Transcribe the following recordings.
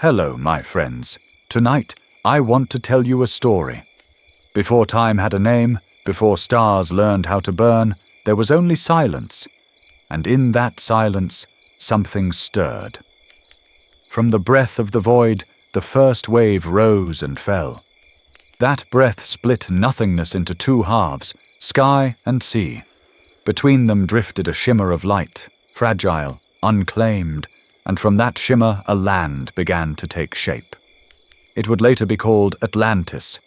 Hello, my friends. Tonight, I want to tell you a story. Before time had a name, before stars learned how to burn, there was only silence. And in that silence, something stirred. From the breath of the void, the first wave rose and fell. That breath split nothingness into two halves, sky and sea. Between them drifted a shimmer of light, fragile, unclaimed, and from that shimmer a land began to take shape. It would later be called Atlantis.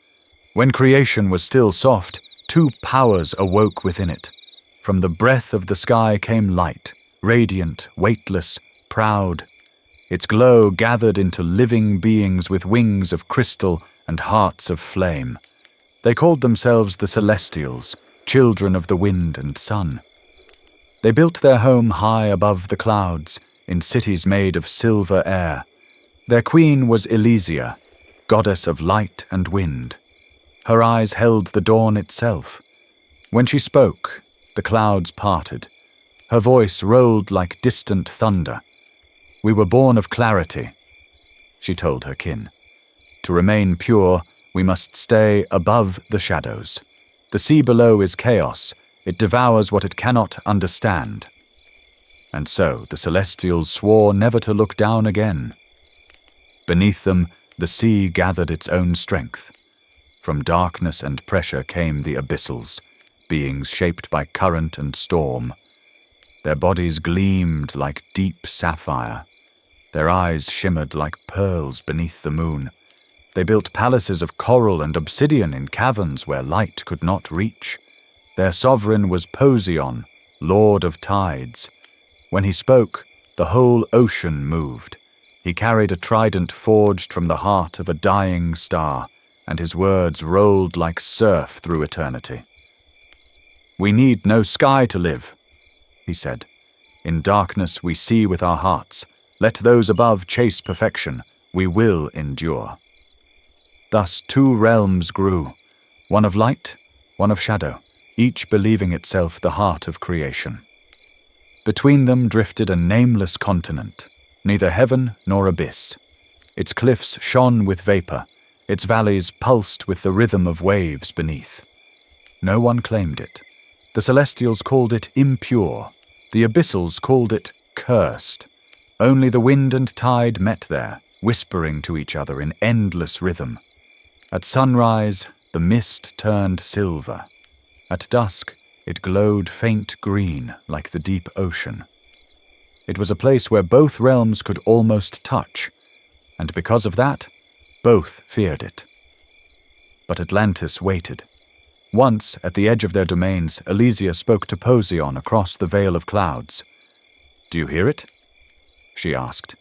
When creation was still soft, two powers awoke within it. From the breath of the sky came light, radiant, weightless, proud. Its glow gathered into living beings with wings of crystal and hearts of flame. They called themselves the Celestials, children of the wind and sun. They built their home high above the clouds, in cities made of silver air. Their queen was Elysia, goddess of light and wind. Her eyes held the dawn itself. When she spoke, the clouds parted. Her voice rolled like distant thunder. "We were born of clarity," she told her kin. "To remain pure, we must stay above the shadows. The sea below is chaos. It devours what it cannot understand." And so the Celestials swore never to look down again. Beneath them, the sea gathered its own strength. From darkness and pressure came the abyssals, beings shaped by current and storm. Their bodies gleamed like deep sapphire. Their eyes shimmered like pearls beneath the moon. They built palaces of coral and obsidian in caverns where light could not reach. Their sovereign was Poseidon, lord of tides. When he spoke, the whole ocean moved. He carried a trident forged from the heart of a dying star, and his words rolled like surf through eternity. "We need no sky to live," he said. "In darkness we see with our hearts. Let those above chase perfection. We will endure." Thus 2 realms grew, one of light, one of shadow, each believing itself the heart of creation. Between them drifted a nameless continent, neither heaven nor abyss. Its cliffs shone with vapor, its valleys pulsed with the rhythm of waves beneath. No one claimed it. The Celestials called it impure. The Abyssals called it cursed. Only the wind and tide met there, whispering to each other in endless rhythm. At sunrise, the mist turned silver. At dusk, it glowed faint green like the deep ocean. It was a place where both realms could almost touch, and because of that, both feared it. But Atlantis waited. Once, at the edge of their domains, Elysia spoke to Poseidon across the veil of clouds. "Do you hear it?" she asked.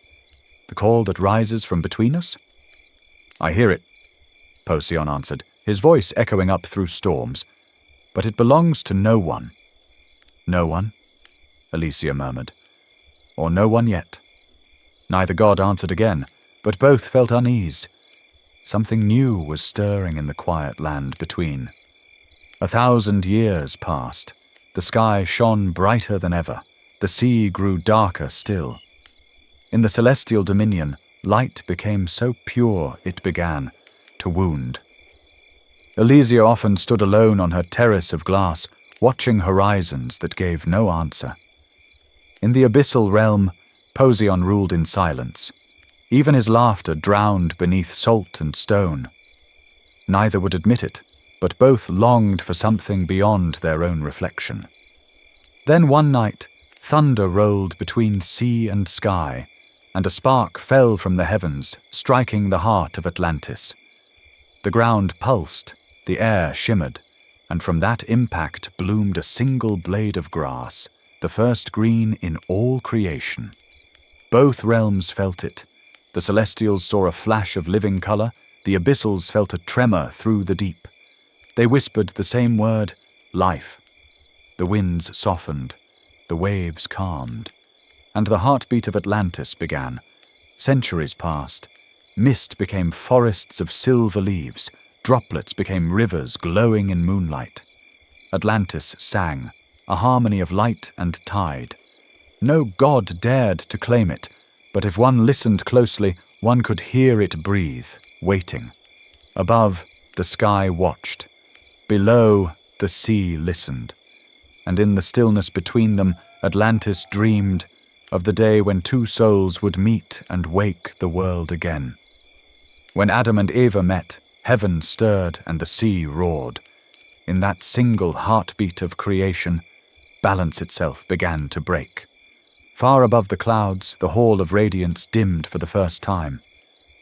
"The call that rises from between us?" "I hear it," Poseidon answered, his voice echoing up through storms. "But it belongs to no one." "No one?" Elysia murmured. "Or no one yet." Neither god answered again, but both felt unease. Something new was stirring in the quiet land between. 1,000 years passed. The sky shone brighter than ever. The sea grew darker still. In the celestial dominion, light became so pure it began to wound. Elysia often stood alone on her terrace of glass, watching horizons that gave no answer. In the abyssal realm, Poseidon ruled in silence. Even his laughter drowned beneath salt and stone. Neither would admit it, but both longed for something beyond their own reflection. Then one night, thunder rolled between sea and sky, and a spark fell from the heavens, striking the heart of Atlantis. The ground pulsed, the air shimmered, and from that impact bloomed a single blade of grass, the first green in all creation. Both realms felt it. The Celestials saw a flash of living color, the Abyssals felt a tremor through the deep. They whispered the same word, life. The winds softened, the waves calmed, and the heartbeat of Atlantis began. Centuries passed. Mist became forests of silver leaves. Droplets became rivers glowing in moonlight. Atlantis sang, a harmony of light and tide. No god dared to claim it, but if one listened closely, one could hear it breathe, waiting. Above, the sky watched. Below, the sea listened. And in the stillness between them, Atlantis dreamed of the day when two souls would meet and wake the world again. When Adam and Eva met, heaven stirred and the sea roared. In that single heartbeat of creation, balance itself began to break. Far above the clouds, the hall of radiance dimmed for the first time.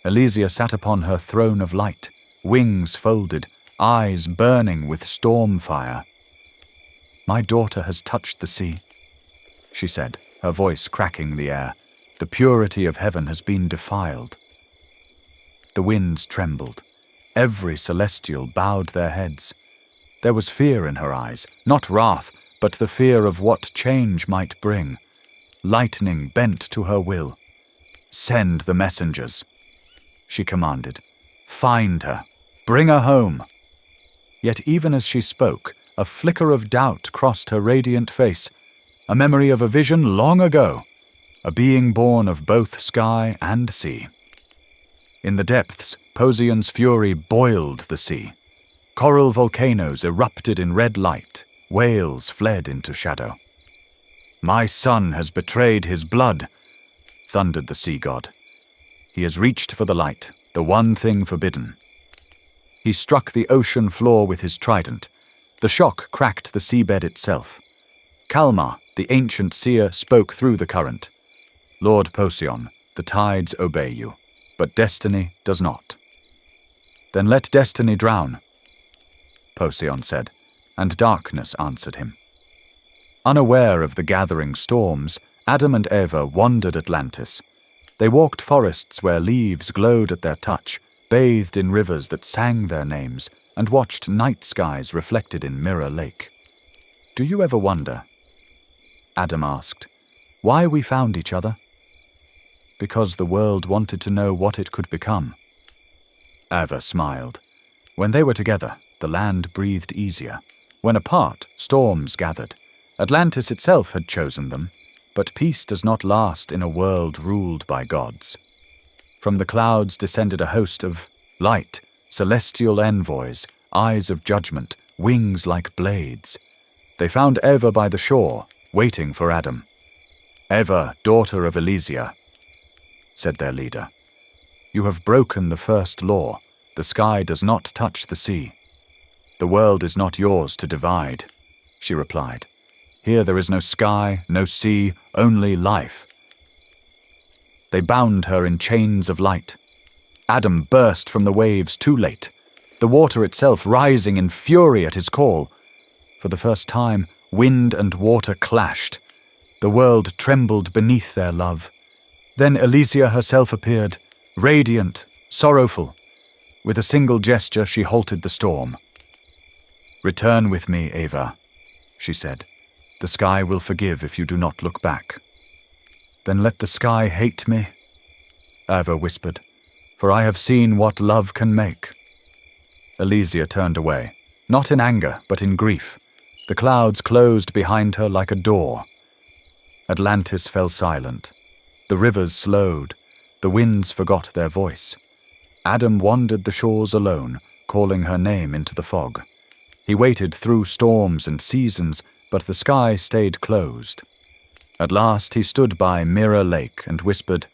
Elysia sat upon her throne of light, wings folded, eyes burning with storm fire. "My daughter has touched the sea," she said, her voice cracking the air. "The purity of heaven has been defiled." The winds trembled. Every celestial bowed their heads. There was fear in her eyes, not wrath, but the fear of what change might bring. Lightning bent to her will. "Send the messengers," she commanded. "Find her. Bring her home." Yet even as she spoke, a flicker of doubt crossed her radiant face, a memory of a vision long ago, a being born of both sky and sea. In the depths, Poseidon's fury boiled the sea. Coral volcanoes erupted in red light, whales fled into shadow. "My son has betrayed his blood," thundered the sea god. "He has reached for the light, the one thing forbidden." He struck the ocean floor with his trident. The shock cracked the seabed itself. Kalmar, the ancient seer, spoke through the current. "Lord Poseidon, the tides obey you, but destiny does not." "Then let destiny drown," Poseidon said, and darkness answered him. Unaware of the gathering storms, Adam and Eva wandered Atlantis. They walked forests where leaves glowed at their touch, bathed in rivers that sang their names, and watched night skies reflected in Mirror Lake. "Do you ever wonder," Adam asked, "why we found each other?" "Because the world wanted to know what it could become." Eva smiled. When they were together, the land breathed easier. When apart, storms gathered. Atlantis itself had chosen them, but peace does not last in a world ruled by gods. From the clouds descended a host of light, celestial envoys, eyes of judgment, wings like blades. They found Eva by the shore, waiting for Adam. "Eva, daughter of Elysia," said their leader, "you have broken the first law. The sky does not touch the sea." "The world is not yours to divide," she replied. "Here there is no sky, no sea, only life." They bound her in chains of light. Adam burst from the waves too late, the water itself rising in fury at his call. For the first time, wind and water clashed. The world trembled beneath their love. Then Elysia herself appeared, radiant, sorrowful. With a single gesture, she halted the storm. "Return with me, Eva," she said. "The sky will forgive if you do not look back." "Then let the sky hate me," Eva whispered, "for I have seen what love can make." Elysia turned away, not in anger, but in grief. The clouds closed behind her like a door. Atlantis fell silent. The rivers slowed. The winds forgot their voice. Adam wandered the shores alone, calling her name into the fog. He waited through storms and seasons, but the sky stayed closed. At last he stood by Mirror Lake and whispered,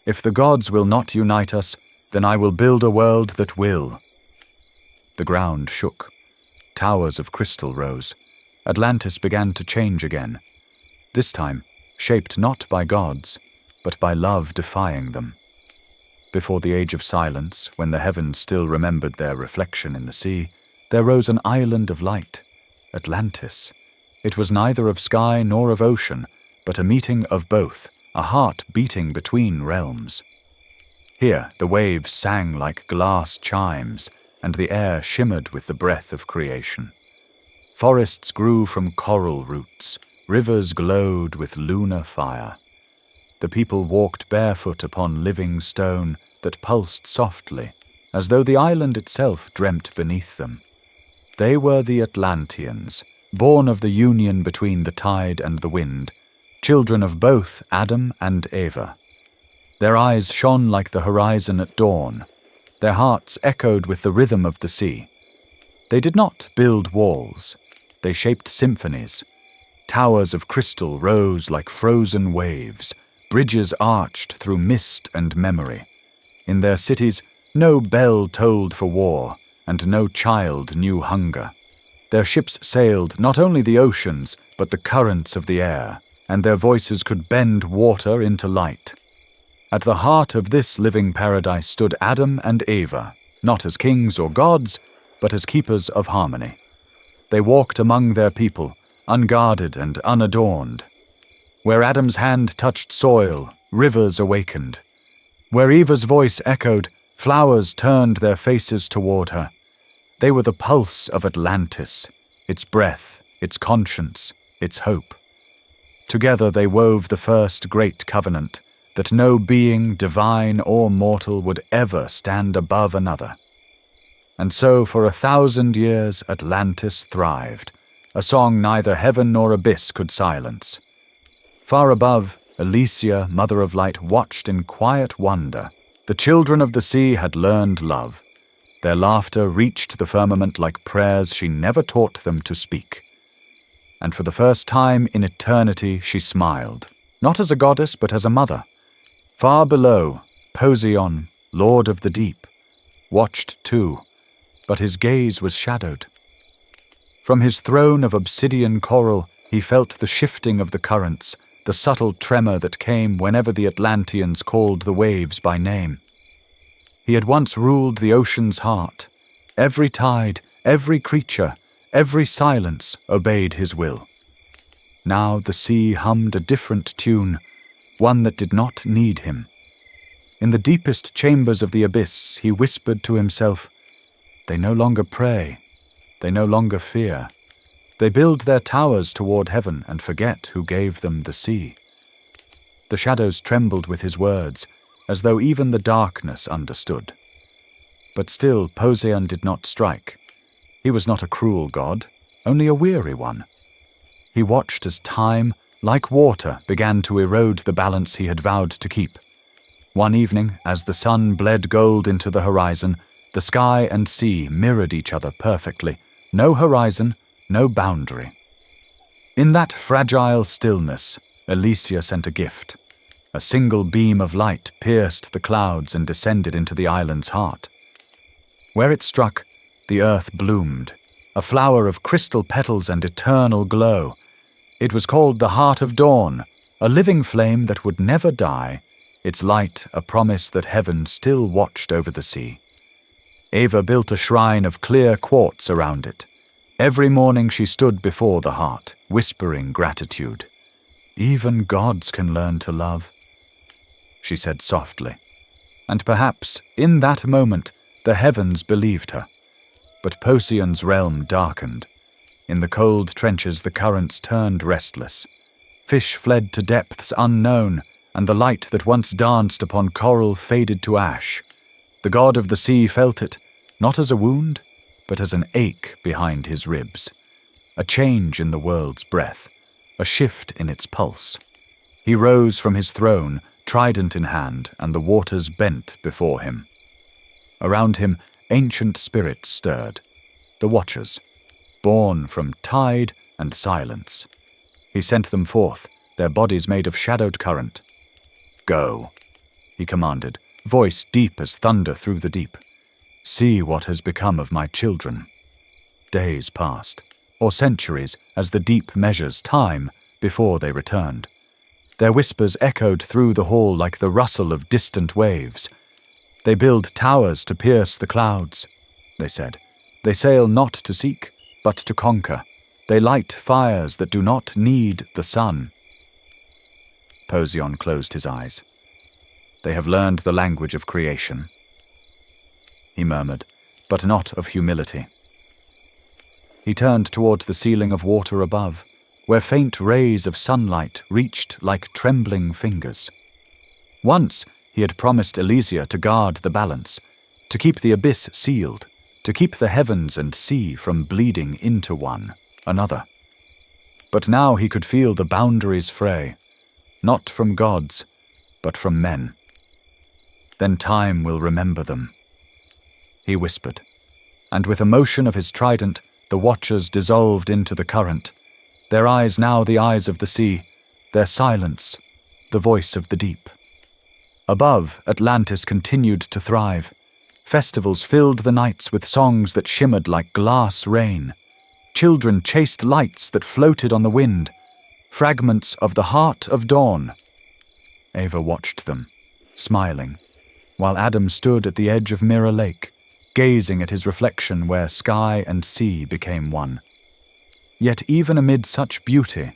"If the gods will not unite us, then I will build a world that will." The ground shook. Towers of crystal rose. Atlantis began to change again. This time, shaped not by gods, but by love defying them. Before the age of silence, when the heavens still remembered their reflection in the sea, there rose an island of light, Atlantis. It was neither of sky nor of ocean, but a meeting of both, a heart beating between realms. Here the waves sang like glass chimes, and the air shimmered with the breath of creation. Forests grew from coral roots, rivers glowed with lunar fire. The people walked barefoot upon living stone that pulsed softly, as though the island itself dreamt beneath them. They were the Atlanteans, born of the union between the tide and the wind, children of both Adam and Eva. Their eyes shone like the horizon at dawn. Their hearts echoed with the rhythm of the sea. They did not build walls. They shaped symphonies. Towers of crystal rose like frozen waves. Bridges arched through mist and memory. In their cities, no bell tolled for war, and no child knew hunger. Their ships sailed not only the oceans, but the currents of the air, and their voices could bend water into light. At the heart of this living paradise stood Adam and Eva, not as kings or gods, but as keepers of harmony. They walked among their people, unguarded and unadorned. Where Adam's hand touched soil, rivers awakened. Where Eva's voice echoed, flowers turned their faces toward her. They were the pulse of Atlantis, its breath, its conscience, its hope. Together they wove the first great covenant, that no being, divine or mortal, would ever stand above another. And so for 1,000 years Atlantis thrived, a song neither heaven nor abyss could silence. Far above, Elysia, Mother of Light, watched in quiet wonder. The children of the sea had learned love. Their laughter reached the firmament like prayers she never taught them to speak. And for the first time in eternity she smiled, not as a goddess but as a mother. Far below, Poseidon, Lord of the Deep, watched too, but his gaze was shadowed. From his throne of obsidian coral he felt the shifting of the currents, the subtle tremor that came whenever the Atlanteans called the waves by name. He had once ruled the ocean's heart. Every tide, every creature, every silence obeyed his will. Now the sea hummed a different tune, one that did not need him. In the deepest chambers of the abyss he whispered to himself, "They no longer pray, they no longer fear. They build their towers toward heaven and forget who gave them the sea." The shadows trembled with his words, as though even the darkness understood. But still Poseidon did not strike. He was not a cruel god, only a weary one. He watched as time, like water, began to erode the balance he had vowed to keep. One evening, as the sun bled gold into the horizon, the sky and sea mirrored each other perfectly. No horizon, no boundary. In that fragile stillness, Elysia sent a gift. A single beam of light pierced the clouds and descended into the island's heart. Where it struck, the earth bloomed, a flower of crystal petals and eternal glow. It was called the Heart of Dawn, a living flame that would never die, its light a promise that heaven still watched over the sea. Eva built a shrine of clear quartz around it. Every morning she stood before the heart, whispering gratitude. "Even gods can learn to love," she said softly. And perhaps, in that moment, the heavens believed her. But Poseidon's realm darkened. In the cold trenches the currents turned restless. Fish fled to depths unknown, and the light that once danced upon coral faded to ash. The god of the sea felt it, not as a wound, but as an ache behind his ribs. A change in the world's breath, a shift in its pulse. He rose from his throne, trident in hand, and the waters bent before him. Around him, ancient spirits stirred, the Watchers, born from tide and silence. He sent them forth, their bodies made of shadowed current. "Go," he commanded, voice deep as thunder through the deep. "See what has become of my children." Days passed, or centuries, as the deep measures time, before they returned. Their whispers echoed through the hall like the rustle of distant waves. "They build towers to pierce the clouds," they said. "They sail not to seek, but to conquer. They light fires that do not need the sun." Poseidon closed his eyes. "They have learned the language of creation," he murmured, "but not of humility." He turned toward the ceiling of water above, where faint rays of sunlight reached like trembling fingers. Once he had promised Elysia to guard the balance, to keep the abyss sealed, to keep the heavens and sea from bleeding into one another. But now he could feel the boundaries fray, not from gods, but from men. then time will remember them." He whispered, and with a motion of his trident, the watchers dissolved into the current, their eyes now the eyes of the sea, their silence the voice of the deep. Above, Atlantis continued to thrive. Festivals filled the nights with songs that shimmered like glass rain. Children chased lights that floated on the wind, fragments of the heart of dawn. Ava watched them, smiling, while Adam stood at the edge of Mirror Lake, gazing at his reflection where sky and sea became one. Yet even amid such beauty,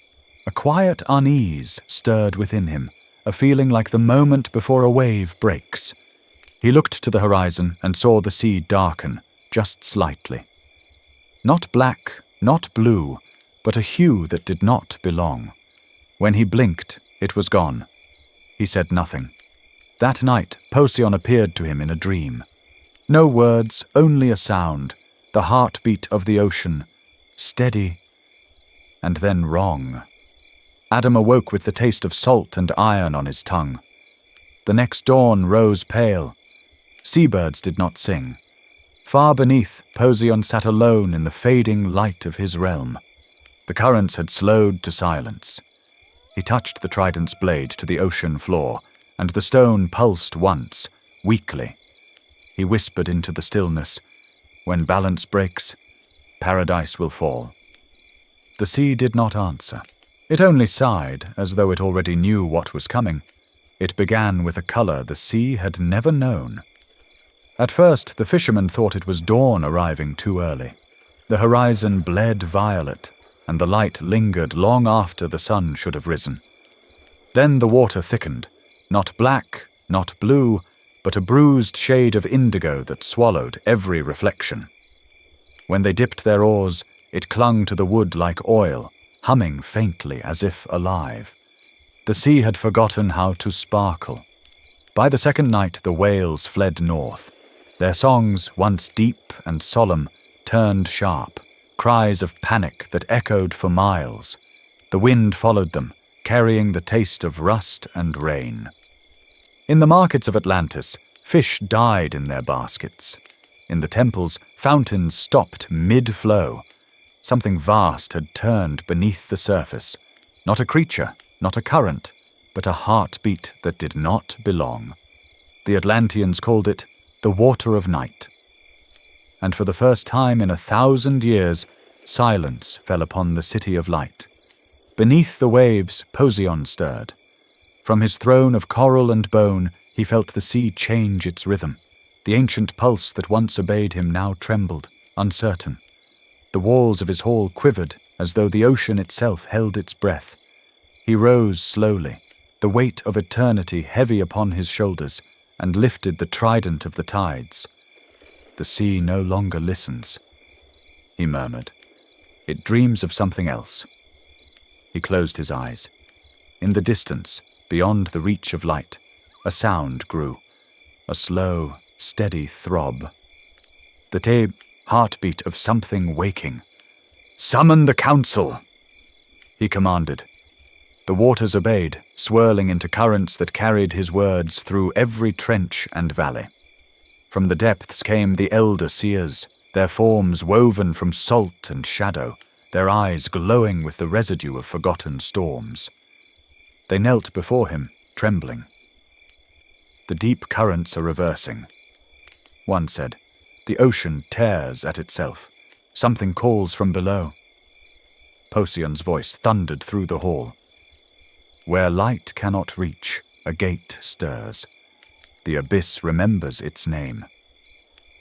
a quiet unease stirred within him, a feeling like the moment before a wave breaks. He looked to the horizon and saw the sea darken, just slightly. Not black, not blue, but a hue that did not belong. When he blinked, it was gone. He said nothing. That night, Procyon appeared to him in a dream. No words, only a sound, the heartbeat of the ocean, steady, and then wrong. Adam awoke with the taste of salt and iron on his tongue. The next dawn rose pale. Seabirds did not sing. Far beneath, Procyon sat alone in the fading light of his realm. The currents had slowed to silence. He touched the trident's blade to the ocean floor, and the stone pulsed once, weakly. He whispered into the stillness, "When balance breaks, paradise will fall." The sea did not answer. It only sighed, as though it already knew what was coming. It began with a color the sea had never known. At first, the fishermen thought it was dawn arriving too early. The horizon bled violet, and the light lingered long after the sun should have risen. Then the water thickened, not black, not blue, but a bruised shade of indigo that swallowed every reflection. When they dipped their oars, it clung to the wood like oil, humming faintly as if alive. The sea had forgotten how to sparkle. By the second night, the whales fled north. Their songs, once deep and solemn, turned sharp, cries of panic that echoed for miles. The wind followed them, carrying the taste of rust and rain. In the markets of Atlantis, fish died in their baskets. In the temples, fountains stopped mid-flow. Something vast had turned beneath the surface. Not a creature, not a current, but a heartbeat that did not belong. The Atlanteans called it the Water of Night. And for the first time in 1,000 years, silence fell upon the City of Light. Beneath the waves, Procyon stirred. From his throne of coral and bone, he felt the sea change its rhythm. The ancient pulse that once obeyed him now trembled, uncertain. The walls of his hall quivered as though the ocean itself held its breath. He rose slowly, the weight of eternity heavy upon his shoulders, and lifted the trident of the tides. "The sea no longer listens," he murmured. "It dreams of something else." He closed his eyes. In the distance, beyond the reach of light, a sound grew, a slow, steady throb. The heartbeat of something waking. "Summon the council!" he commanded. The waters obeyed, swirling into currents that carried his words through every trench and valley. From the depths came the elder seers, their forms woven from salt and shadow, their eyes glowing with the residue of forgotten storms. They knelt before him, trembling. "The deep currents are reversing," one said. "The ocean tears at itself. Something calls from below." Procyon's voice thundered through the hall. "Where light cannot reach, a gate stirs. The abyss remembers its name."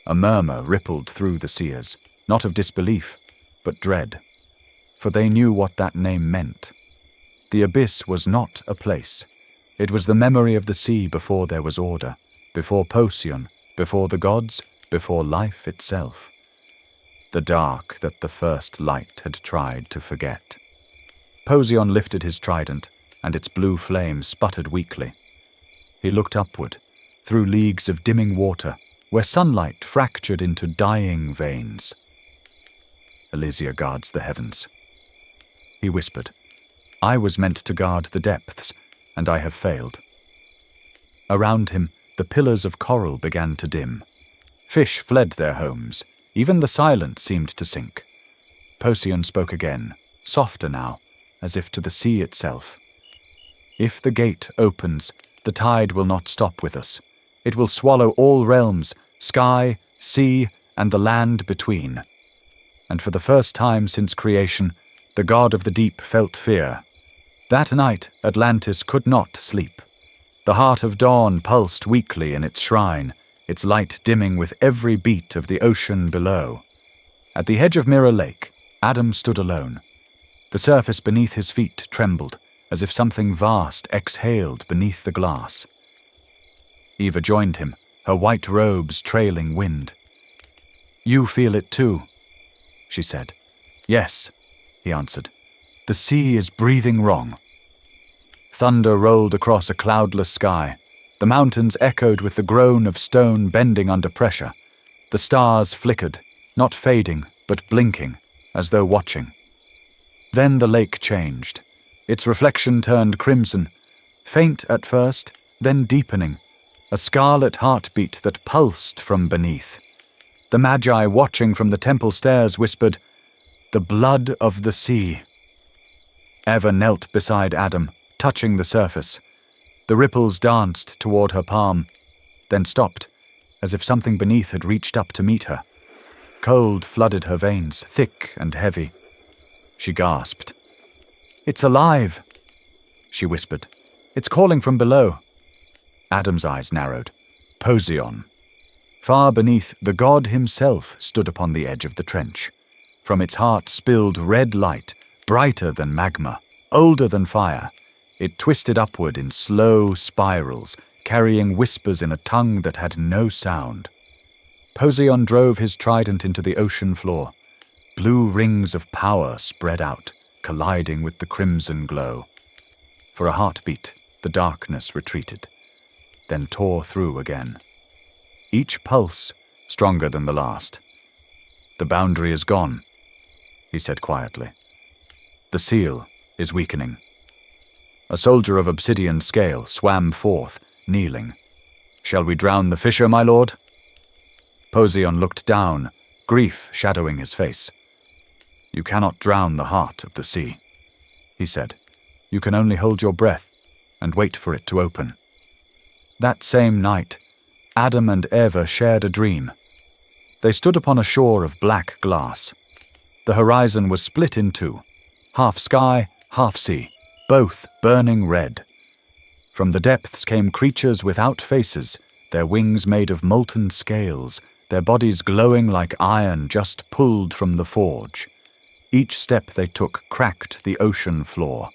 A murmur rippled through the seers, not of disbelief, but dread, for they knew what that name meant. The abyss was not a place. It was the memory of the sea before there was order, before Procyon, before the gods, before life itself. The dark that the first light had tried to forget. Procyon lifted his trident, and its blue flame sputtered weakly. He looked upward, through leagues of dimming water, where sunlight fractured into dying veins. "Elysia guards the heavens," he whispered. "I was meant to guard the depths, and I have failed." Around him, the pillars of coral began to dim. Fish fled their homes. Even the silence seemed to sink. Procyon spoke again, softer now, as if to the sea itself. If the gate opens, the tide will not stop with us. It will swallow all realms, sky, sea, and the land between. And for the first time since creation, the god of the deep felt fear. That night, Atlantis could not sleep. The heart of dawn pulsed weakly in its shrine, its light dimming with every beat of the ocean below. At the edge of Mirror Lake, Adam stood alone. The surface beneath his feet trembled, as if something vast exhaled beneath the glass. Eva joined him, her white robes trailing wind. "You feel it too," she said. "Yes," he answered. "The sea is breathing wrong." Thunder rolled across a cloudless sky. The mountains echoed with the groan of stone bending under pressure. The stars flickered, not fading, but blinking, as though watching. Then the lake changed. Its reflection turned crimson, faint at first, then deepening, a scarlet heartbeat that pulsed from beneath. The Magi watching from the temple stairs whispered, "The blood of the sea." Eva knelt beside Adam, touching the surface. The ripples danced toward her palm, then stopped, as if something beneath had reached up to meet her. Cold flooded her veins, thick and heavy. She gasped. "It's alive," she whispered. "It's calling from below." Adam's eyes narrowed. Procyon. Far beneath, the god himself stood upon the edge of the trench. From its heart spilled red light, brighter than magma, older than fire. It twisted upward in slow spirals, carrying whispers in a tongue that had no sound. Procyon drove his trident into the ocean floor. Blue rings of power spread out, colliding with the crimson glow. For a heartbeat, the darkness retreated, then tore through again. Each pulse stronger than the last. "The boundary is gone," he said quietly. "The seal is weakening." A soldier of obsidian scale swam forth, kneeling. "Shall we drown the fisher, my lord?" Procyon looked down, grief shadowing his face. "You cannot drown the heart of the sea," he said. "You can only hold your breath and wait for it to open." That same night, Adam and Eva shared a dream. They stood upon a shore of black glass. The horizon was split in two, half sky, half sea, both burning red. From the depths came creatures without faces, their wings made of molten scales, their bodies glowing like iron just pulled from the forge. Each step they took cracked the ocean floor.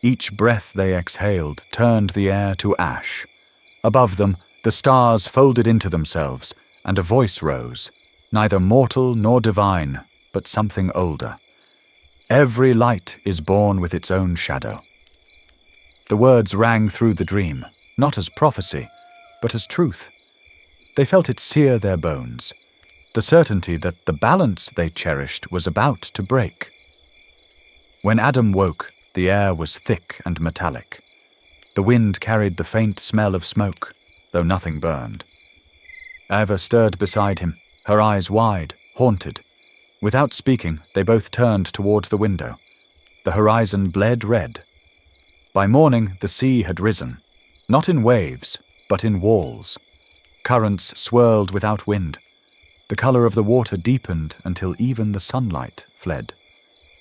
Each breath they exhaled turned the air to ash. Above them, the stars folded into themselves, and a voice rose, neither mortal nor divine, but something older. "Every light is born with its own shadow." The words rang through the dream, not as prophecy, but as truth. They felt it sear their bones, the certainty that the balance they cherished was about to break. When Adam woke, the air was thick and metallic. The wind carried the faint smell of smoke, though nothing burned. Eva stirred beside him, her eyes wide, haunted. Without speaking, they both turned toward the window. The horizon bled red. By morning, the sea had risen, not in waves, but in walls. Currents swirled without wind. The color of the water deepened until even the sunlight fled.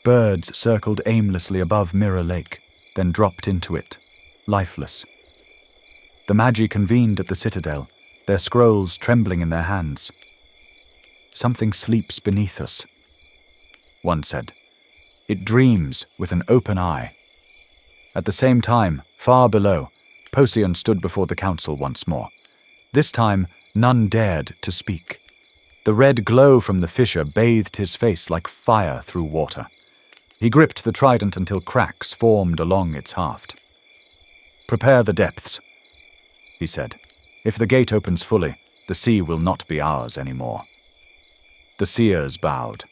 Birds circled aimlessly above Mirror Lake, then dropped into it, lifeless. The Magi convened at the citadel, their scrolls trembling in their hands. "Something sleeps beneath us," one said. "It dreams with an open eye." At the same time, far below, Procyon stood before the council once more. This time, none dared to speak. The red glow from the fissure bathed his face like fire through water. He gripped the trident until cracks formed along its haft. "Prepare the depths," he said. "If the gate opens fully, the sea will not be ours anymore." The seers bowed.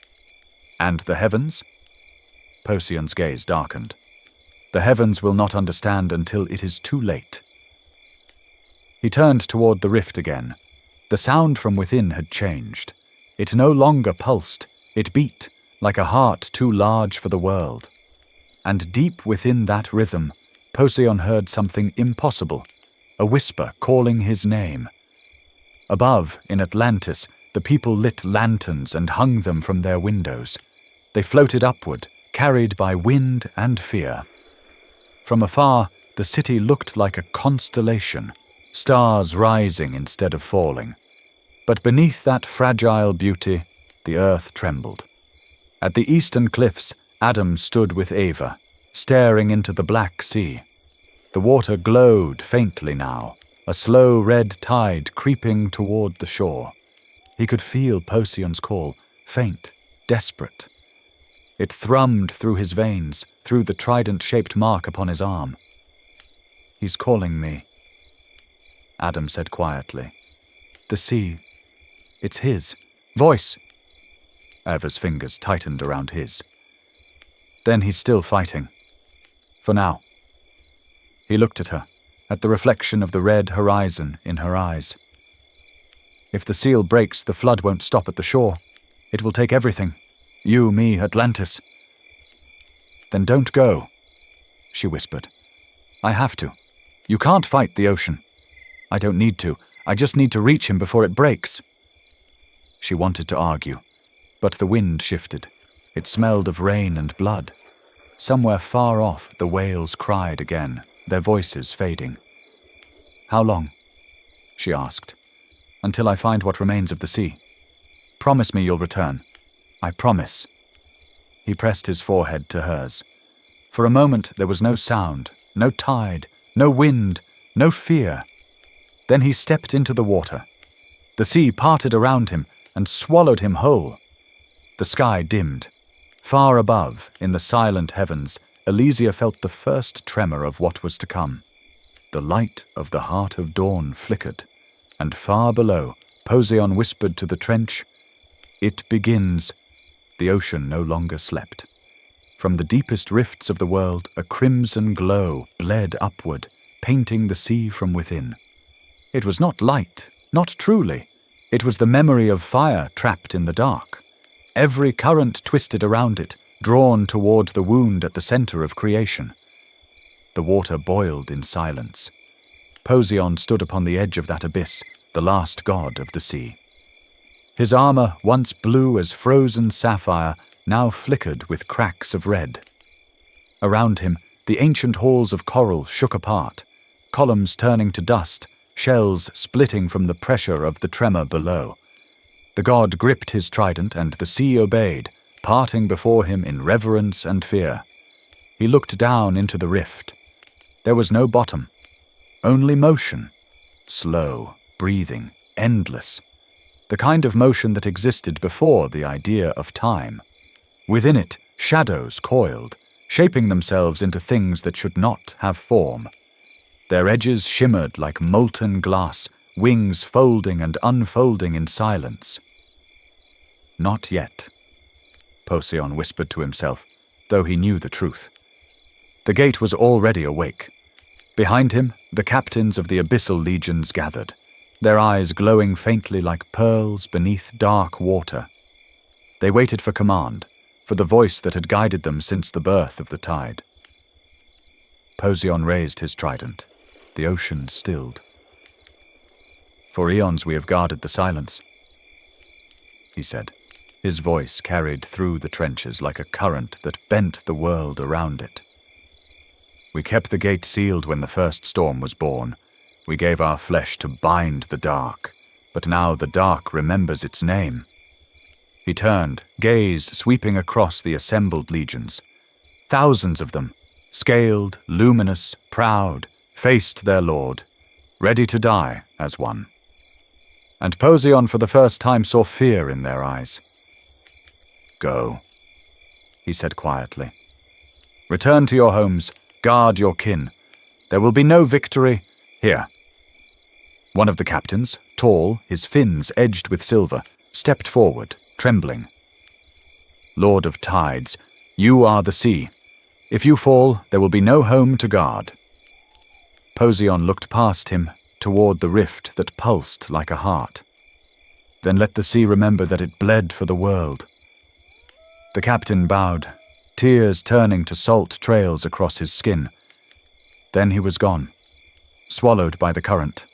"And the heavens?" Procyon's gaze darkened. "The heavens will not understand until it is too late." He turned toward the rift again. The sound from within had changed. It no longer pulsed. It beat, like a heart too large for the world. And deep within that rhythm, Procyon heard something impossible, a whisper calling his name. Above, in Atlantis, the people lit lanterns and hung them from their windows. They floated upward, carried by wind and fear. From afar, the city looked like a constellation, stars rising instead of falling. But beneath that fragile beauty, the earth trembled. At the eastern cliffs, Adam stood with Ava, staring into the Black Sea. The water glowed faintly now, a slow red tide creeping toward the shore. He could feel Poseidon's call, faint, desperate. It thrummed through his veins, through the trident-shaped mark upon his arm. "He's calling me," Adam said quietly. "The sea. It's his voice." Ava's fingers tightened around his. "Then he's still fighting. For now." He looked at her, at the reflection of the red horizon in her eyes. "If the seal breaks, the flood won't stop at the shore. It will take everything. You, me, Atlantis." "Then don't go," she whispered. "I have to. You can't fight the ocean. I don't need to. I just need to reach him before it breaks." She wanted to argue, but the wind shifted. It smelled of rain and blood. Somewhere far off, the whales cried again, their voices fading. "How long?" she asked. "Until I find what remains of the sea. Promise me you'll return. I promise." He pressed his forehead to hers. For a moment there was no sound, no tide, no wind, no fear. Then he stepped into the water. The sea parted around him and swallowed him whole. The sky dimmed. Far above, in the silent heavens, Elysia felt the first tremor of what was to come. The light of the heart of dawn flickered, and far below, Poseidon whispered to the trench, "It begins." The ocean no longer slept. From the deepest rifts of the world, a crimson glow bled upward, painting the sea from within. It was not light, not truly. It was the memory of fire trapped in the dark. Every current twisted around it, drawn toward the wound at the center of creation. The water boiled in silence. Poseidon stood upon the edge of that abyss, the last god of the sea. His armor, once blue as frozen sapphire, now flickered with cracks of red. Around him, the ancient halls of coral shook apart, columns turning to dust, shells splitting from the pressure of the tremor below. The god gripped his trident, and the sea obeyed, parting before him in reverence and fear. He looked down into the rift. There was no bottom, only motion, slow, breathing, endless. The kind of motion that existed before the idea of time. Within it, shadows coiled, shaping themselves into things that should not have form. Their edges shimmered like molten glass, wings folding and unfolding in silence. "Not yet," Poseidon whispered to himself, though he knew the truth. The gate was already awake. Behind him, the captains of the abyssal legions gathered, their eyes glowing faintly like pearls beneath dark water. They waited for command, for the voice that had guided them since the birth of the tide. Poseidon raised his trident. The ocean stilled. "For eons we have guarded the silence," he said. His voice carried through the trenches like a current that bent the world around it. "We kept the gate sealed when the first storm was born. We gave our flesh to bind the dark, but now the dark remembers its name." He turned, gaze sweeping across the assembled legions. Thousands of them, scaled, luminous, proud, faced their lord, ready to die as one. And Poseidon for the first time saw fear in their eyes. "Go," he said quietly. "Return to your homes, guard your kin. There will be no victory here." One of the captains, tall, his fins edged with silver, stepped forward, trembling. "Lord of tides, you are the sea. If you fall, there will be no home to guard." Poseidon looked past him, toward the rift that pulsed like a heart. Then let the sea remember that it bled for the world. The captain bowed, tears turning to salt trails across his skin. Then he was gone, swallowed by the current.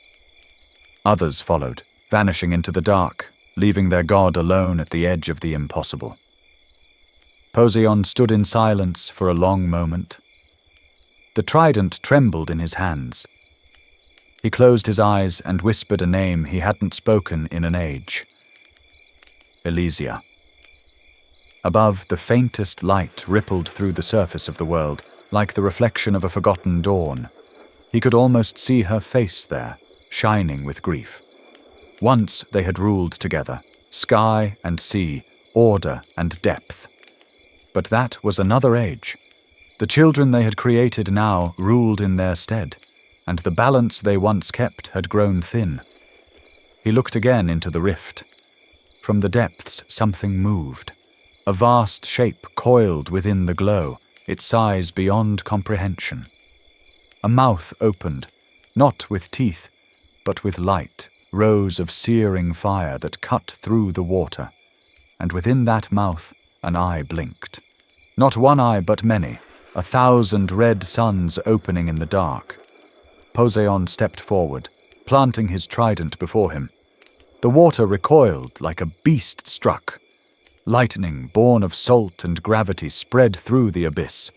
Others followed, vanishing into the dark, leaving their god alone at the edge of the impossible. Poseidon stood in silence for a long moment. The trident trembled in his hands. He closed his eyes and whispered a name he hadn't spoken in an age. Elysia. Above, the faintest light rippled through the surface of the world, like the reflection of a forgotten dawn. He could almost see her face there, shining with grief. Once they had ruled together, sky and sea, order and depth. But that was another age. The children they had created now ruled in their stead, and the balance they once kept had grown thin. He looked again into the rift. From the depths something moved. A vast shape coiled within the glow, its size beyond comprehension. A mouth opened, not with teeth, but with light, rows of searing fire that cut through the water, and within that mouth an eye blinked. Not one eye, but many, 1,000 red suns opening in the dark. Poseidon stepped forward, planting his trident before him. The water recoiled like a beast struck. Lightning, born of salt and gravity, spread through the abyss.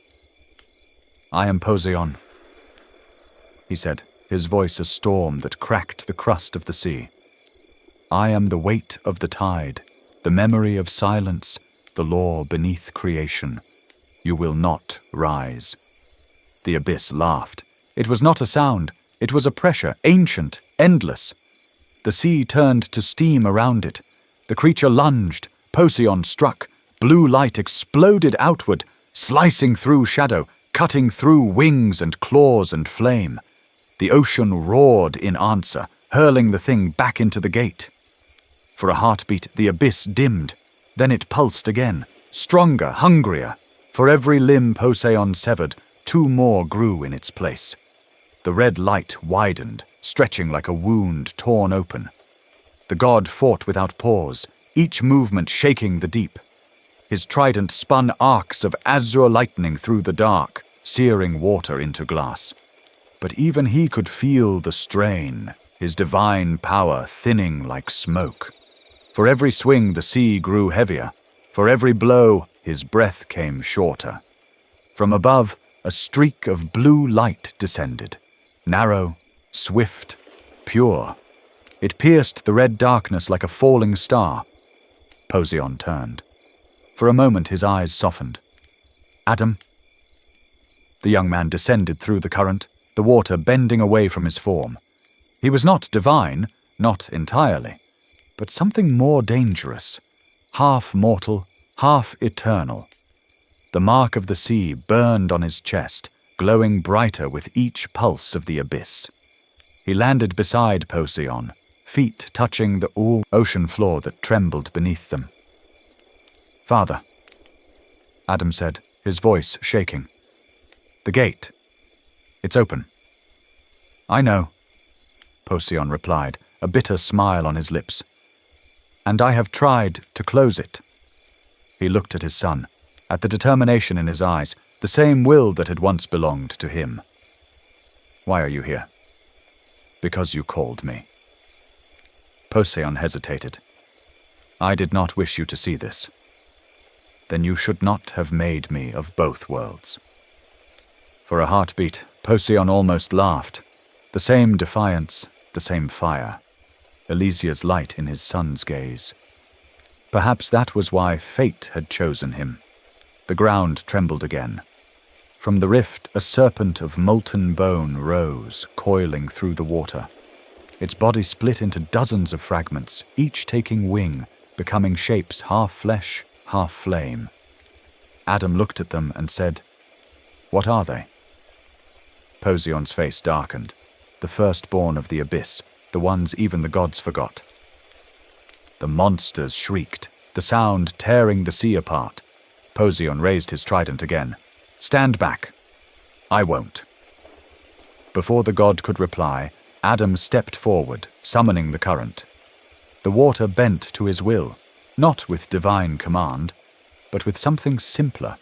"I am Poseidon," he said, his voice a storm that cracked the crust of the sea. "I am the weight of the tide, the memory of silence, the law beneath creation. You will not rise." The abyss laughed. It was not a sound, it was a pressure, ancient, endless. The sea turned to steam around it. The creature lunged, Poseidon struck, blue light exploded outward, slicing through shadow, cutting through wings and claws and flame. The ocean roared in answer, hurling the thing back into the gate. For a heartbeat, the abyss dimmed. Then it pulsed again, stronger, hungrier. For every limb Poseidon severed, 2 more grew in its place. The red light widened, stretching like a wound torn open. The god fought without pause, each movement shaking the deep. His trident spun arcs of azure lightning through the dark, searing water into glass. But even he could feel the strain, his divine power thinning like smoke. For every swing the sea grew heavier. For every blow his breath came shorter. From above, a streak of blue light descended. Narrow, swift, pure. It pierced the red darkness like a falling star. Poseidon turned. For a moment his eyes softened. "Adam?" The young man descended through the current, the water bending away from his form. He was not divine, not entirely, but something more dangerous, half mortal, half eternal. The mark of the sea burned on his chest, glowing brighter with each pulse of the abyss. He landed beside Poseidon, feet touching the ocean floor that trembled beneath them. "Father," Adam said, his voice shaking. "The gate. It's open." "I know," Poseidon replied, a bitter smile on his lips. "And I have tried to close it." He looked at his son, at the determination in his eyes, the same will that had once belonged to him. "Why are you here?" "Because you called me." Poseidon hesitated. "I did not wish you to see this." "Then you should not have made me of both worlds." For a heartbeat, Poseidon almost laughed. The same defiance, the same fire. Elysia's light in his son's gaze. Perhaps that was why fate had chosen him. The ground trembled again. From the rift, a serpent of molten bone rose, coiling through the water. Its body split into dozens of fragments, each taking wing, becoming shapes half flesh, half flame. Adam looked at them and said, "What are they?" Poseidon's face darkened. The firstborn of the abyss, the ones even the gods forgot. The monsters shrieked, the sound tearing the sea apart. Poseidon raised his trident again. "Stand back." "I won't." Before the god could reply, Adam stepped forward, summoning the current. The water bent to his will, not with divine command, but with something simpler,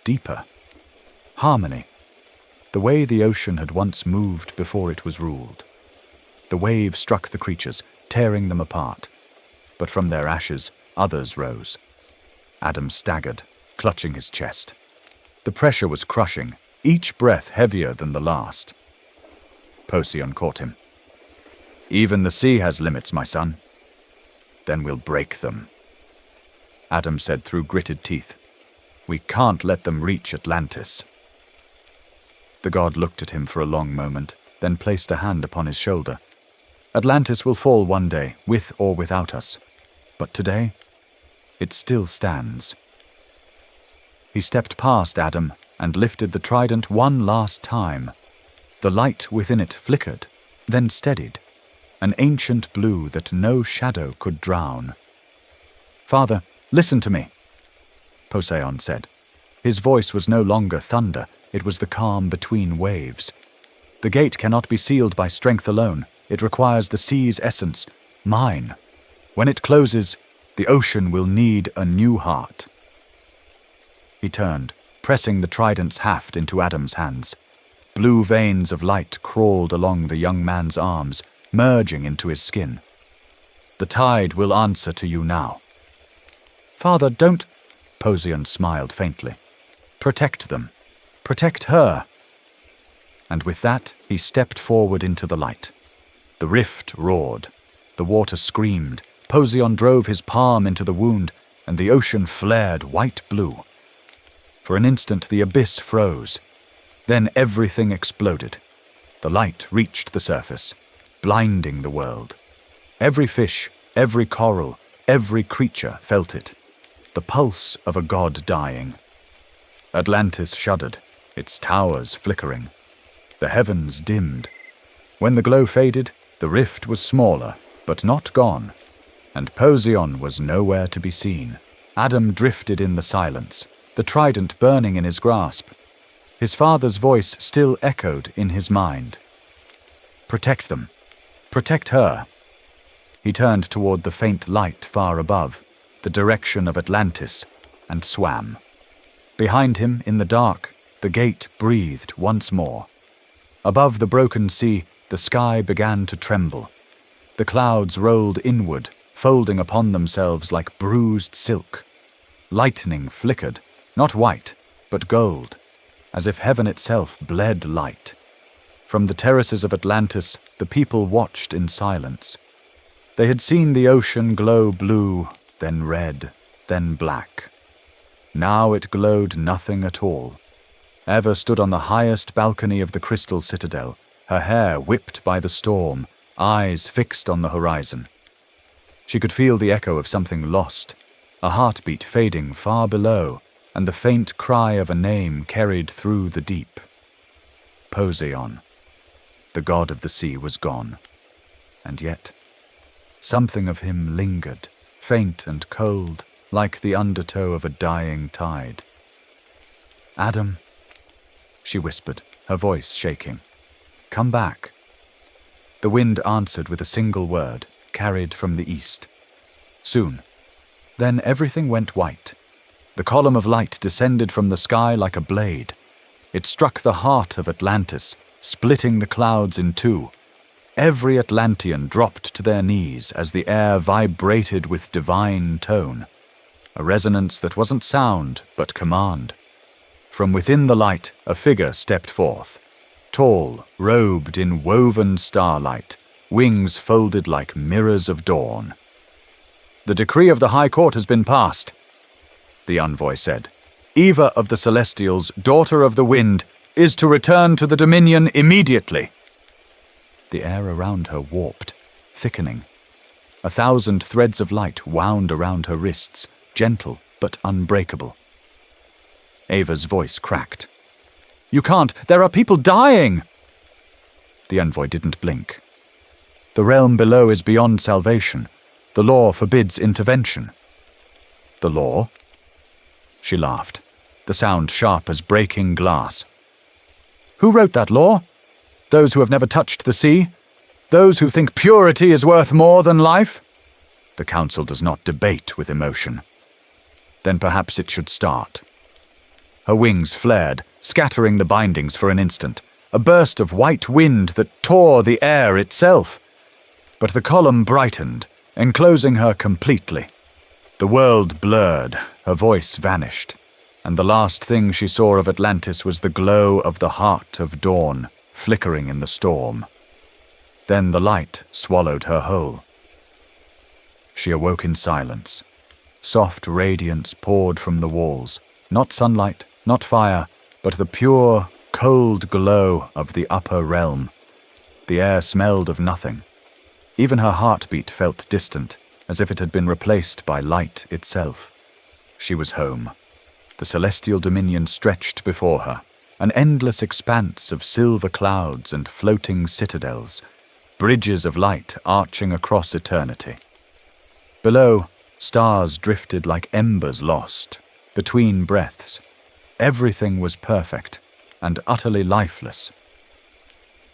deeper. Harmony. The way the ocean had once moved before it was ruled. The wave struck the creatures, tearing them apart. But from their ashes, others rose. Adam staggered, clutching his chest. The pressure was crushing, each breath heavier than the last. Procyon caught him. "Even the sea has limits, my son. Then we'll break them," Adam said through gritted teeth. "We can't let them reach Atlantis." The god looked at him for a long moment, then placed a hand upon his shoulder. "Atlantis will fall one day, with or without us. But today, it still stands." He stepped past Adam and lifted the trident one last time. The light within it flickered, then steadied, an ancient blue that no shadow could drown. "Father, listen to me," Procyon said. His voice was no longer thunder, it was the calm between waves. "The gate cannot be sealed by strength alone. It requires the sea's essence, mine. When it closes, the ocean will need a new heart." He turned, pressing the trident's haft into Adam's hands. Blue veins of light crawled along the young man's arms, merging into his skin. "The tide will answer to you now." "Father, don't—" Procyon smiled faintly. "Protect them. Protect her." And with that, he stepped forward into the light. The rift roared. The water screamed. Procyon drove his palm into the wound, and the ocean flared white-blue. For an instant, the abyss froze. Then everything exploded. The light reached the surface, blinding the world. Every fish, every coral, every creature felt it. The pulse of a god dying. Atlantis shuddered, its towers flickering. The heavens dimmed. When the glow faded, the rift was smaller, but not gone, and Procyon was nowhere to be seen. Adam drifted in the silence, the trident burning in his grasp. His father's voice still echoed in his mind. "Protect them. Protect her." He turned toward the faint light far above, the direction of Atlantis, and swam. Behind him, in the dark, the gate breathed once more. Above the broken sea, the sky began to tremble. The clouds rolled inward, folding upon themselves like bruised silk. Lightning flickered, not white, but gold, as if heaven itself bled light. From the terraces of Atlantis, the people watched in silence. They had seen the ocean glow blue, then red, then black. Now it glowed nothing at all. Eva stood on the highest balcony of the crystal citadel, her hair whipped by the storm, eyes fixed on the horizon. She could feel the echo of something lost, a heartbeat fading far below, and the faint cry of a name carried through the deep. Procyon. The god of the sea was gone. And yet, something of him lingered, faint and cold, like the undertow of a dying tide. "Adam," she whispered, her voice shaking. "Come back." The wind answered with a single word, carried from the east. Soon. Then everything went white. The column of light descended from the sky like a blade. It struck the heart of Atlantis, splitting the clouds in two. Every Atlantean dropped to their knees as the air vibrated with divine tone, a resonance that wasn't sound, but command. From within the light, a figure stepped forth, tall, robed in woven starlight, wings folded like mirrors of dawn. "The decree of the High Court has been passed," the envoy said. "Eva of the Celestials, daughter of the wind, is to return to the Dominion immediately." The air around her warped, thickening. 1,000 threads of light wound around her wrists, gentle but unbreakable. Ava's voice cracked. "You can't! There are people dying!" The envoy didn't blink. "The realm below is beyond salvation. The law forbids intervention." "The law?" She laughed, the sound sharp as breaking glass. "Who wrote that law? Those who have never touched the sea? Those who think purity is worth more than life? The council does not debate with emotion. Then perhaps it should start. Her wings flared, scattering the bindings for an instant, a burst of white wind that tore the air itself. But the column brightened, enclosing her completely. The world blurred, her voice vanished, and the last thing she saw of Atlantis was the glow of the heart of dawn, flickering in the storm. Then the light swallowed her whole. She awoke in silence. Soft radiance poured from the walls, not sunlight, not fire, but the pure, cold glow of the upper realm. The air smelled of nothing. Even her heartbeat felt distant, as if it had been replaced by light itself. She was home. The celestial dominion stretched before her, an endless expanse of silver clouds and floating citadels, bridges of light arching across eternity. Below, stars drifted like embers lost, between breaths. Everything was perfect and utterly lifeless.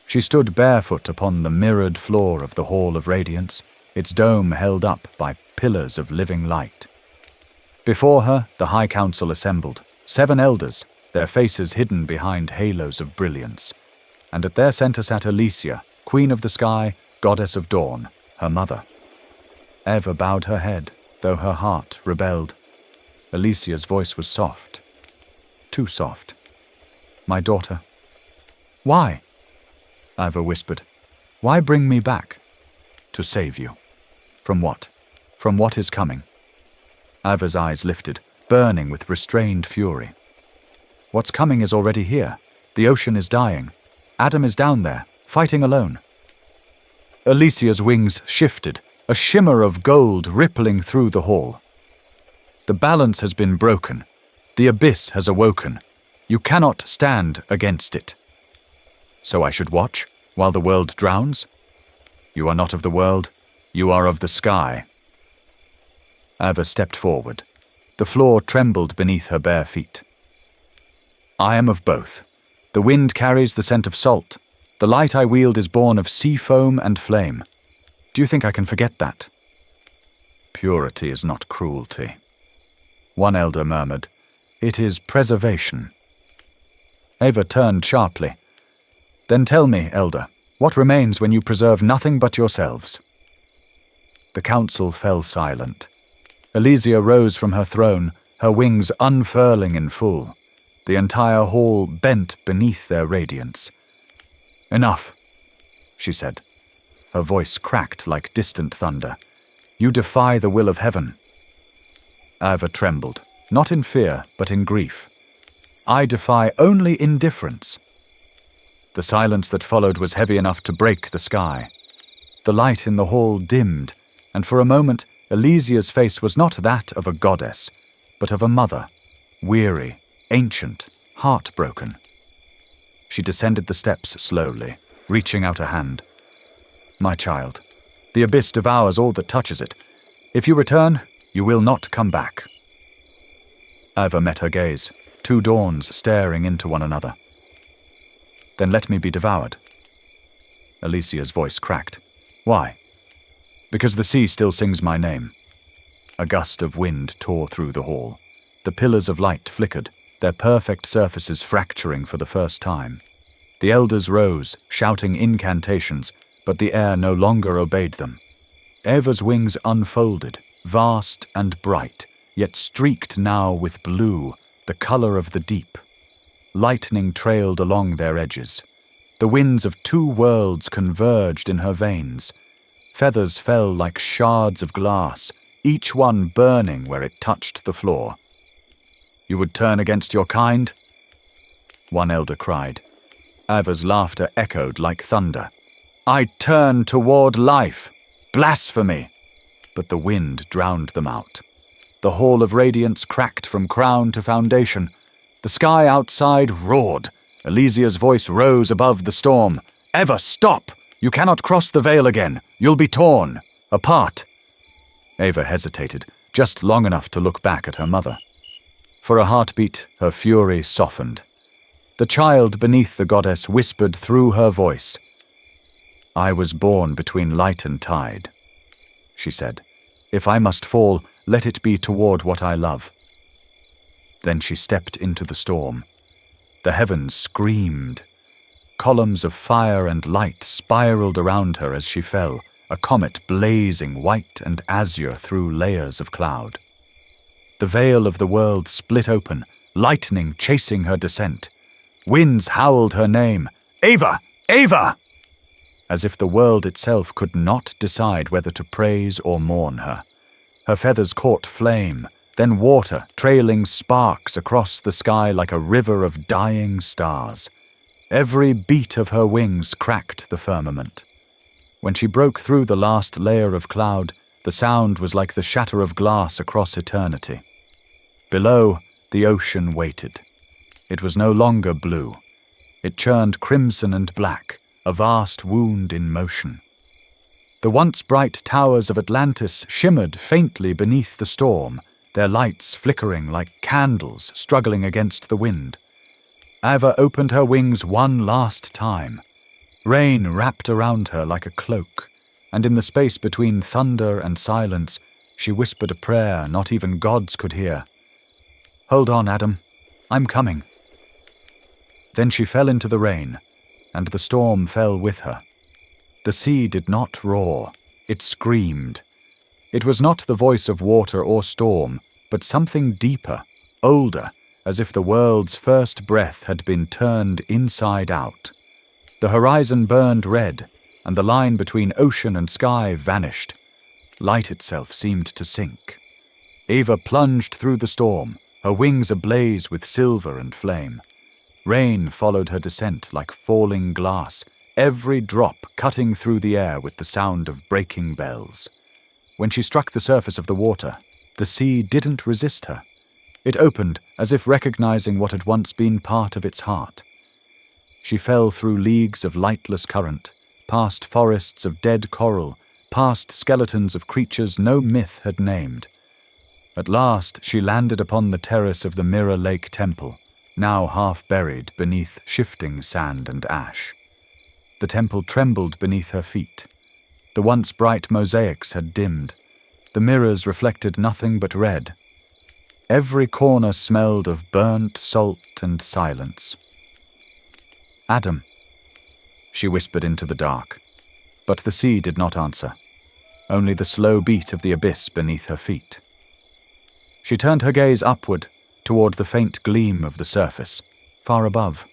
She stood barefoot upon the mirrored floor of the Hall of Radiance, its dome held up by pillars of living light. Before her, the High Council assembled, 7 elders, their faces hidden behind halos of brilliance. And at their center sat Alicia, Queen of the Sky, Goddess of Dawn, her mother. Eva bowed her head, though her heart rebelled. Alicia's voice was soft. Too soft. "My daughter." "Why?" Eva whispered. "Why bring me back?" "To save you." "From what? From what is coming?" Eva's eyes lifted, burning with restrained fury. "What's coming is already here. The ocean is dying. Adam is down there, fighting alone." Alicia's wings shifted, a shimmer of gold rippling through the hall. "The balance has been broken. The abyss has awoken. You cannot stand against it." "So I should watch, while the world drowns?" "You are not of the world. You are of the sky." Eva stepped forward. The floor trembled beneath her bare feet. "I am of both. The wind carries the scent of salt. The light I wield is born of sea foam and flame. Do you think I can forget that?" "Purity is not cruelty." One elder murmured, "It is preservation." Eva turned sharply. "Then tell me, elder, what remains when you preserve nothing but yourselves?" The council fell silent. Alicia rose from her throne, her wings unfurling in full. The entire hall bent beneath their radiance. "Enough," she said. Her voice cracked like distant thunder. "You defy the will of heaven." Eva trembled, not in fear, but in grief. "I defy only indifference." The silence that followed was heavy enough to break the sky. The light in the hall dimmed, and for a moment Alicia's face was not that of a goddess, but of a mother, weary, ancient, heartbroken. She descended the steps slowly, reaching out a hand. "My child, the abyss devours all that touches it. If you return, you will not come back." Eva met her gaze, 2 dawns staring into one another. "Then let me be devoured." Alicia's voice cracked. "Why?" "Because the sea still sings my name." A gust of wind tore through the hall. The pillars of light flickered, their perfect surfaces fracturing for the first time. The elders rose, shouting incantations, but the air no longer obeyed them. Eva's wings unfolded, vast and bright, yet streaked now with blue, the color of the deep. Lightning trailed along their edges. The winds of 2 worlds converged in her veins. Feathers fell like shards of glass, each one burning where it touched the floor. "You would turn against your kind?" One elder cried. Eva's laughter echoed like thunder. "I turn toward life! Blasphemy!" But the wind drowned them out. The Hall of Radiance cracked from crown to foundation. The sky outside roared. Alicia's voice rose above the storm. "Eva, stop! You cannot cross the veil again. You'll be torn. Apart." Eva hesitated, just long enough to look back at her mother. For a heartbeat, her fury softened. The child beneath the goddess whispered through her voice, "I was born between light and tide," she said. "If I must fall, let it be toward what I love." Then she stepped into the storm. The heavens screamed. Columns of fire and light spiraled around her as she fell, a comet blazing white and azure through layers of cloud. The veil of the world split open, lightning chasing her descent. Winds howled her name, "Ava! Ava!" as if the world itself could not decide whether to praise or mourn her. Her feathers caught flame, then water, trailing sparks across the sky like a river of dying stars. Every beat of her wings cracked the firmament. When she broke through the last layer of cloud, the sound was like the shatter of glass across eternity. Below, the ocean waited. It was no longer blue. It churned crimson and black, a vast wound in motion. The once bright towers of Atlantis shimmered faintly beneath the storm, their lights flickering like candles struggling against the wind. Ava opened her wings one last time. Rain wrapped around her like a cloak, and in the space between thunder and silence, she whispered a prayer not even gods could hear. "Hold on, Adam. I'm coming." Then she fell into the rain, and the storm fell with her. The sea did not roar. It screamed. It was not the voice of water or storm, but something deeper, older, as if the world's first breath had been turned inside out. The horizon burned red, and the line between ocean and sky vanished. Light itself seemed to sink. Ava plunged through the storm, her wings ablaze with silver and flame. Rain followed her descent like falling glass, every drop cutting through the air with the sound of breaking bells. When she struck the surface of the water, the sea didn't resist her. It opened as if recognizing what had once been part of its heart. She fell through leagues of lightless current, past forests of dead coral, past skeletons of creatures no myth had named. At last she landed upon the terrace of the Mirror Lake Temple, now half buried beneath shifting sand and ash. The temple trembled beneath her feet. The once bright mosaics had dimmed. The mirrors reflected nothing but red. Every corner smelled of burnt salt and silence. "Adam," she whispered into the dark, but the sea did not answer, only the slow beat of the abyss beneath her feet. She turned her gaze upward, toward the faint gleam of the surface, far above.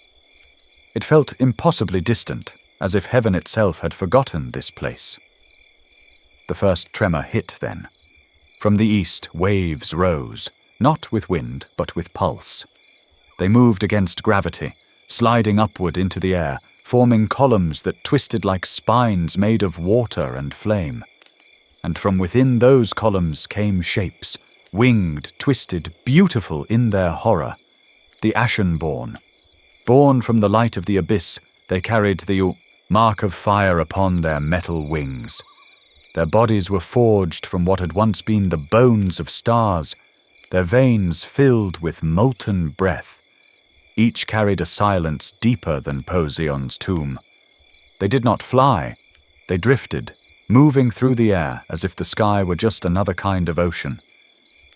It felt impossibly distant, as if heaven itself had forgotten this place. The first tremor hit then. From the east, waves rose, not with wind, but with pulse. They moved against gravity, sliding upward into the air, forming columns that twisted like spines made of water and flame. And from within those columns came shapes, winged, twisted, beautiful in their horror. The Ashenborn. Born from the light of the abyss, they carried the mark of fire upon their metal wings. Their bodies were forged from what had once been the bones of stars, their veins filled with molten breath. Each carried a silence deeper than Poseidon's tomb. They did not fly. They drifted, moving through the air as if the sky were just another kind of ocean.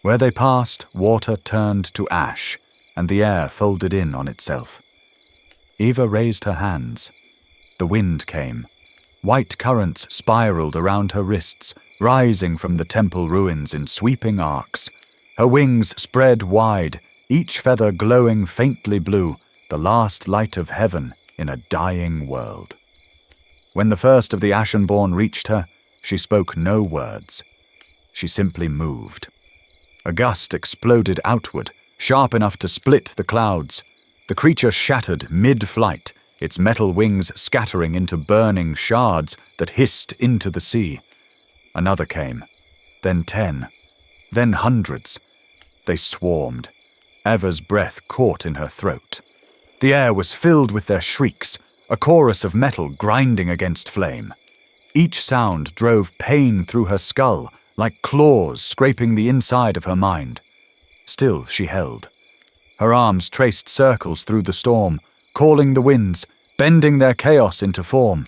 Where they passed, water turned to ash, and the air folded in on itself. Eva raised her hands. The wind came. White currents spiraled around her wrists, rising from the temple ruins in sweeping arcs. Her wings spread wide, each feather glowing faintly blue, the last light of heaven in a dying world. When the first of the Ashenborn reached her, she spoke no words. She simply moved. A gust exploded outward, sharp enough to split the clouds. The creature shattered mid-flight, its metal wings scattering into burning shards that hissed into the sea. Another came, then 10, then hundreds. They swarmed. Eva's breath caught in her throat. The air was filled with their shrieks, a chorus of metal grinding against flame. Each sound drove pain through her skull, like claws scraping the inside of her mind. Still she held. Her arms traced circles through the storm, calling the winds, bending their chaos into form.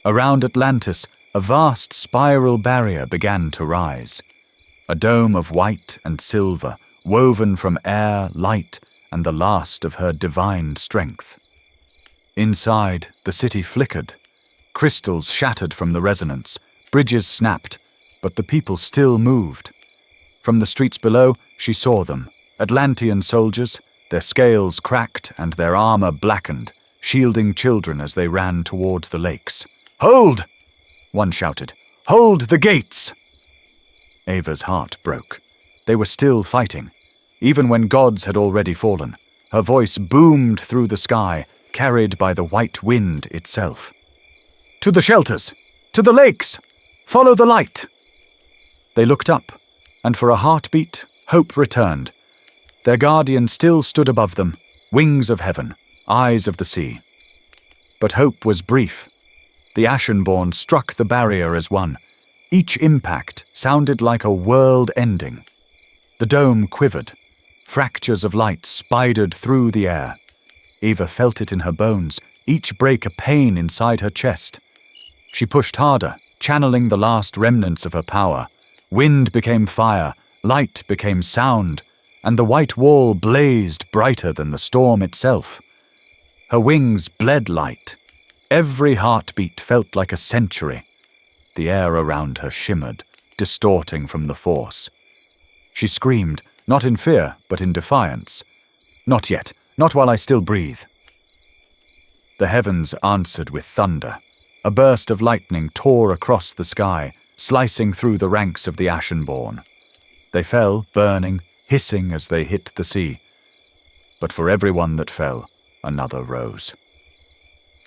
Around Atlantis, a vast spiral barrier began to rise. A dome of white and silver, woven from air, light, and the last of her divine strength. Inside, the city flickered. Crystals shattered from the resonance, bridges snapped, but the people still moved. From the streets below, she saw them, Atlantean soldiers, their scales cracked and their armor blackened, shielding children as they ran toward the lakes. "Hold!" one shouted. "Hold the gates!" Ava's heart broke. They were still fighting. Even when gods had already fallen, her voice boomed through the sky, carried by the white wind itself. "To the shelters! To the lakes! Follow the light!" They looked up, and for a heartbeat, hope returned. Their guardian still stood above them, wings of heaven, eyes of the sea. But hope was brief. The Ashenborn struck the barrier as one. Each impact sounded like a world ending. The dome quivered. Fractures of light spidered through the air. Ava felt it in her bones, each break a pain inside her chest. She pushed harder, channeling the last remnants of her power. Wind became fire, light became sound, and the white wall blazed brighter than the storm itself. Her wings bled light. Every heartbeat felt like a century. The air around her shimmered, distorting from the force. She screamed, not in fear, but in defiance. "Not yet, not while I still breathe." The heavens answered with thunder. A burst of lightning tore across the sky, slicing through the ranks of the Ashenborn. They fell, burning, hissing as they hit the sea. But for every one that fell, another rose.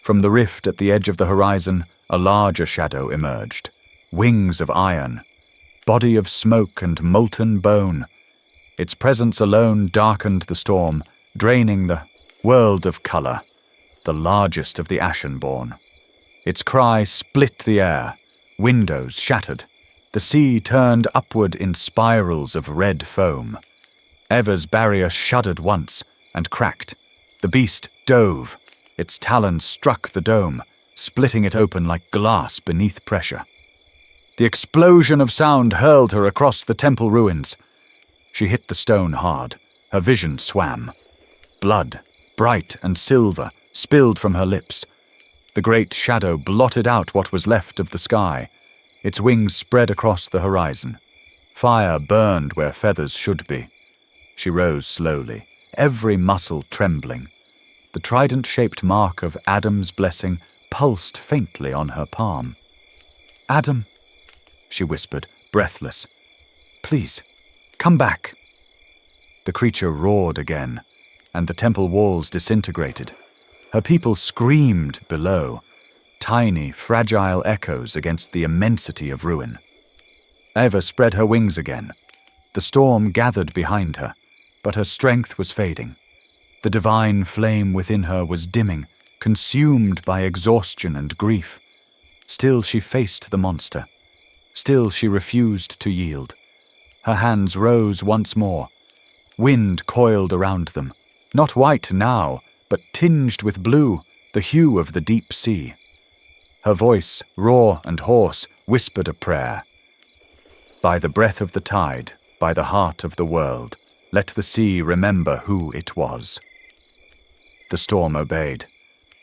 From the rift at the edge of the horizon, a larger shadow emerged. Wings of iron, body of smoke and molten bone. Its presence alone darkened the storm, draining the world of color, the largest of the Ashenborn. Its cry split the air. Windows shattered. The sea turned upward in spirals of red foam. Eva's barrier shuddered once and cracked. The beast dove. Its talons struck the dome, splitting it open like glass beneath pressure. The explosion of sound hurled her across the temple ruins. She hit the stone hard. Her vision swam. Blood, bright and silver, spilled from her lips. The great shadow blotted out what was left of the sky. Its wings spread across the horizon. Fire burned where feathers should be. She rose slowly, every muscle trembling. The trident-shaped mark of Adam's blessing pulsed faintly on her palm. "Adam," she whispered, breathless. "Please, come back." The creature roared again, and the temple walls disintegrated. Her people screamed below, tiny, fragile echoes against the immensity of ruin. Eva spread her wings again. The storm gathered behind her, but her strength was fading. The divine flame within her was dimming, consumed by exhaustion and grief. Still she faced the monster. Still she refused to yield. Her hands rose once more. Wind coiled around them, not white now, but tinged with blue, the hue of the deep sea. Her voice, raw and hoarse, whispered a prayer. "By the breath of the tide, by the heart of the world, let the sea remember who it was." The storm obeyed.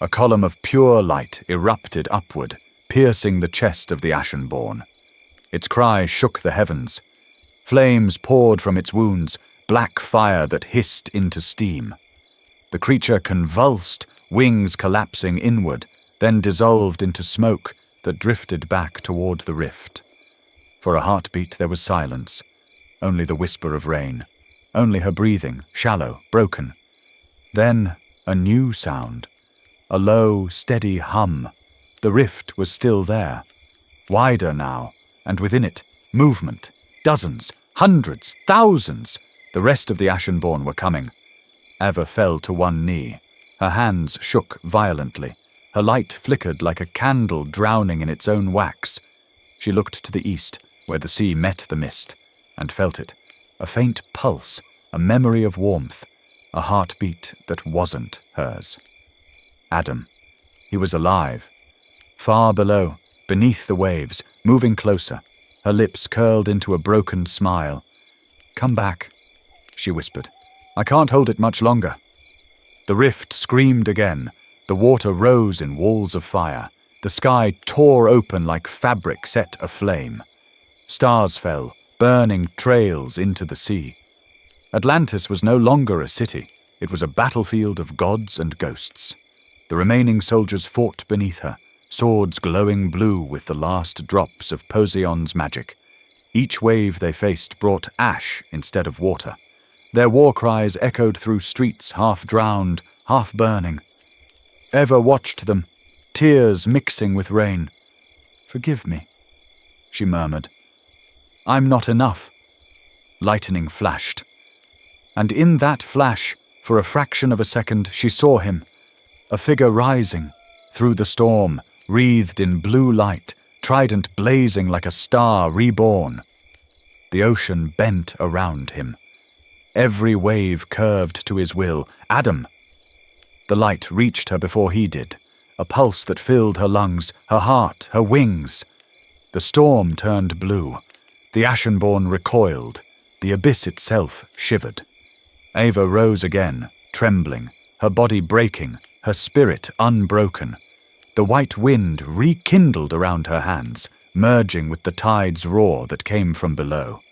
A column of pure light erupted upward, piercing the chest of the Ashenborn. Its cry shook the heavens. Flames poured from its wounds, black fire that hissed into steam. The creature convulsed, wings collapsing inward, then dissolved into smoke that drifted back toward the rift. For a heartbeat there was silence, only the whisper of rain, only her breathing, shallow, broken. Then a new sound, a low, steady hum. The rift was still there, wider now, and within it, movement, dozens, hundreds, thousands. The rest of the Ashenborn were coming. Eva fell to one knee. Her hands shook violently. Her light flickered like a candle drowning in its own wax. She looked to the east, where the sea met the mist, and felt it. A faint pulse, a memory of warmth, a heartbeat that wasn't hers. Adam. He was alive. Far below, beneath the waves, moving closer, her lips curled into a broken smile. "Come back," she whispered. "I can't hold it much longer." The rift screamed again. The water rose in walls of fire. The sky tore open like fabric set aflame. Stars fell, burning trails into the sea. Atlantis was no longer a city. It was a battlefield of gods and ghosts. The remaining soldiers fought beneath her, swords glowing blue with the last drops of Poseidon's magic. Each wave they faced brought ash instead of water. Their war cries echoed through streets half drowned, half burning. Eva watched them, tears mixing with rain. "Forgive me," she murmured. "I'm not enough." Lightning flashed. And in that flash, for a fraction of a second, she saw him, a figure rising through the storm, wreathed in blue light, trident blazing like a star reborn. The ocean bent around him. Every wave curved to his will. Adam! The light reached her before he did, a pulse that filled her lungs, her heart, her wings. The storm turned blue. The Ashenborn recoiled. The abyss itself shivered. Eva rose again, trembling, her body breaking, her spirit unbroken. The white wind rekindled around her hands, merging with the tide's roar that came from below.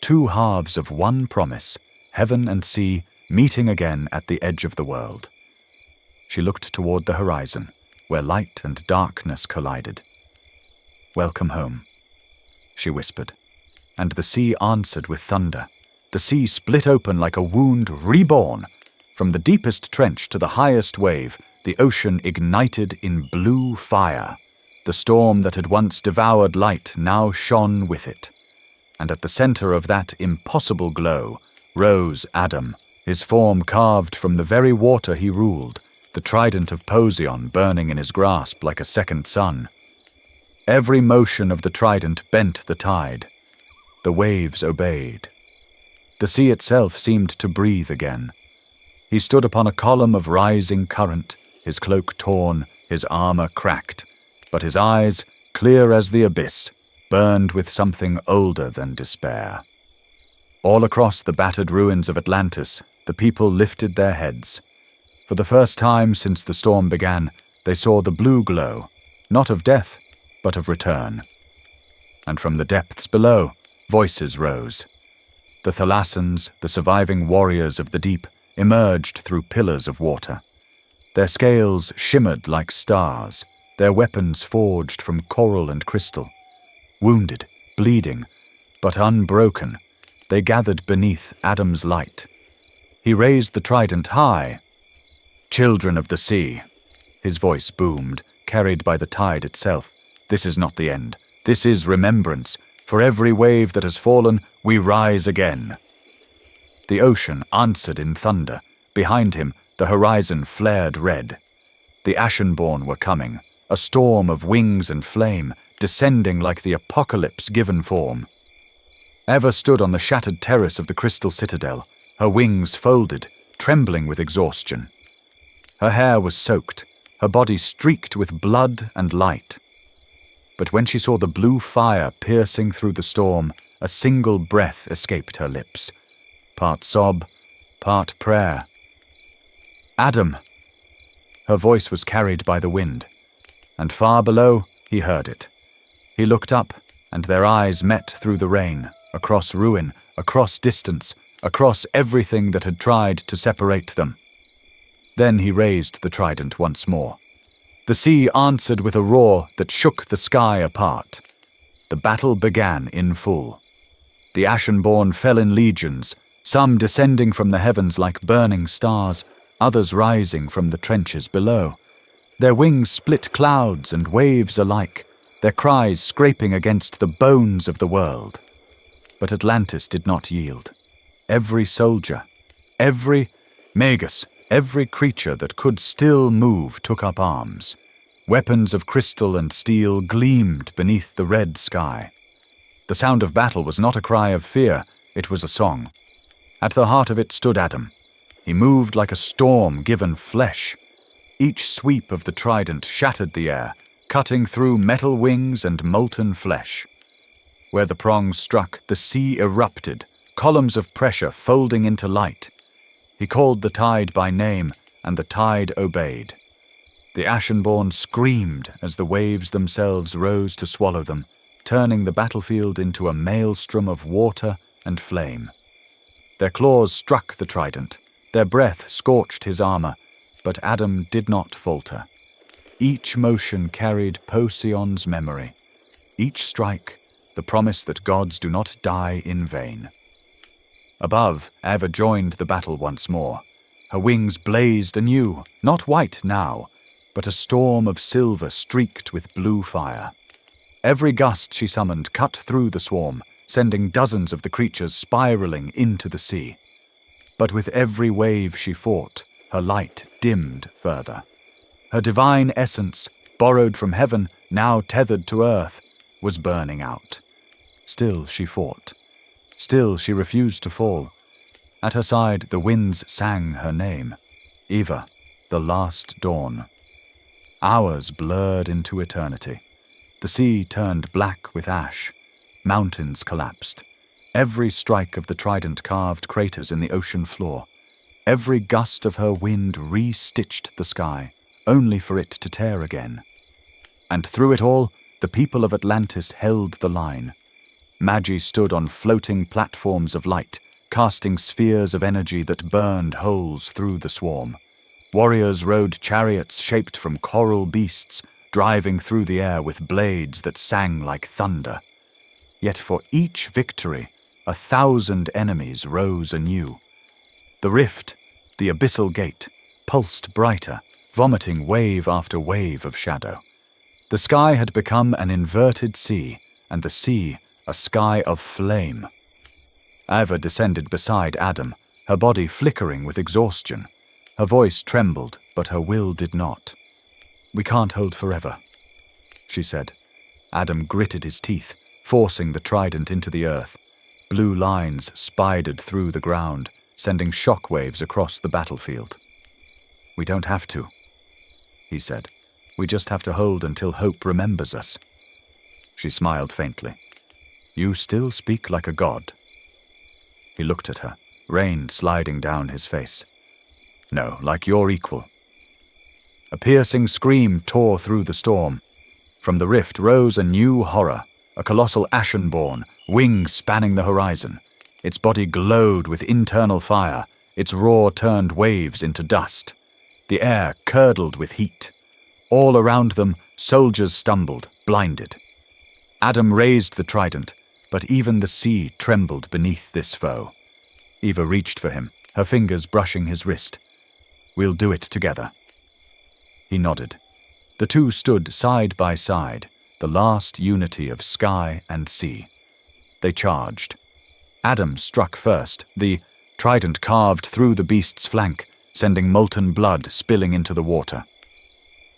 Two halves of one promise, heaven and sea meeting again at the edge of the world. She looked toward the horizon, where light and darkness collided. "Welcome home," she whispered, and the sea answered with thunder. The sea split open like a wound reborn. From the deepest trench to the highest wave, the ocean ignited in blue fire. The storm that had once devoured light now shone with it. And at the center of that impossible glow rose Adam, his form carved from the very water he ruled, the trident of Poseidon burning in his grasp like a second sun. Every motion of the trident bent the tide. The waves obeyed. The sea itself seemed to breathe again. He stood upon a column of rising current, his cloak torn, his armor cracked, but his eyes, clear as the abyss, burned with something older than despair. All across the battered ruins of Atlantis, the people lifted their heads. For the first time since the storm began, they saw the blue glow, not of death, but of return. And from the depths below, voices rose. The Thalassans, the surviving warriors of the deep, emerged through pillars of water. Their scales shimmered like stars, their weapons forged from coral and crystal. Wounded, bleeding, but unbroken, they gathered beneath Adam's light. He raised the trident high. "Children of the sea," his voice boomed, carried by the tide itself. "This is not the end. This is remembrance. For every wave that has fallen, we rise again." The ocean answered in thunder. Behind him, the horizon flared red. The Ashenborn were coming, a storm of wings and flame, descending like the apocalypse given form. Eva stood on the shattered terrace of the crystal citadel, her wings folded, trembling with exhaustion. Her hair was soaked, her body streaked with blood and light. But when she saw the blue fire piercing through the storm, a single breath escaped her lips. Part sob, part prayer. "Adam!" Her voice was carried by the wind, and far below he heard it. He looked up, and their eyes met through the rain, across ruin, across distance, across everything that had tried to separate them. Then he raised the trident once more. The sea answered with a roar that shook the sky apart. The battle began in full. The Ashenborn fell in legions, some descending from the heavens like burning stars, others rising from the trenches below. Their wings split clouds and waves alike, their cries scraping against the bones of the world. But Atlantis did not yield. Every soldier, every Magus, every creature that could still move took up arms. Weapons of crystal and steel gleamed beneath the red sky. The sound of battle was not a cry of fear, it was a song. At the heart of it stood Adam. He moved like a storm given flesh. Each sweep of the trident shattered the air, cutting through metal wings and molten flesh. Where the prongs struck, the sea erupted, columns of pressure folding into light. He called the tide by name, and the tide obeyed. The Ashenborn screamed as the waves themselves rose to swallow them, turning the battlefield into a maelstrom of water and flame. Their claws struck the trident, their breath scorched his armor, but Adam did not falter. Each motion carried Poseidon's memory. Each strike, the promise that gods do not die in vain. Above, Eva joined the battle once more. Her wings blazed anew, not white now, but a storm of silver streaked with blue fire. Every gust she summoned cut through the swarm, sending dozens of the creatures spiraling into the sea. But with every wave she fought, her light dimmed further. Her divine essence, borrowed from heaven, now tethered to earth, was burning out. Still she fought. Still she refused to fall. At her side the winds sang her name, Eva, the last dawn. Hours blurred into eternity. The sea turned black with ash. Mountains collapsed. Every strike of the trident carved craters in the ocean floor. Every gust of her wind re-stitched the sky, only for it to tear again. And through it all, the people of Atlantis held the line. Magi stood on floating platforms of light, casting spheres of energy that burned holes through the swarm. Warriors rode chariots shaped from coral beasts, driving through the air with blades that sang like thunder. Yet for each victory, 1,000 enemies rose anew. The rift, the abyssal gate, pulsed brighter, vomiting wave after wave of shadow. The sky had become an inverted sea, and the sea a sky of flame. Eva descended beside Adam, her body flickering with exhaustion. Her voice trembled, but her will did not. "We can't hold forever," she said. Adam gritted his teeth, forcing the trident into the earth. Blue lines spidered through the ground, sending shockwaves across the battlefield. "We don't have to," he said. "We just have to hold until hope remembers us." She smiled faintly. "You still speak like a god." He looked at her, rain sliding down his face. "No, like your equal." A piercing scream tore through the storm. From the rift rose a new horror, a colossal Ashenborn, wings spanning the horizon. Its body glowed with internal fire, its roar turned waves into dust. The air curdled with heat. All around them, soldiers stumbled, blinded. Adam raised the trident, but even the sea trembled beneath this foe. Eva reached for him, her fingers brushing his wrist. "We'll do it together." He nodded. The two stood side by side, the last unity of sky and sea. They charged. Adam struck first. The trident carved through the beast's flank, sending molten blood spilling into the water.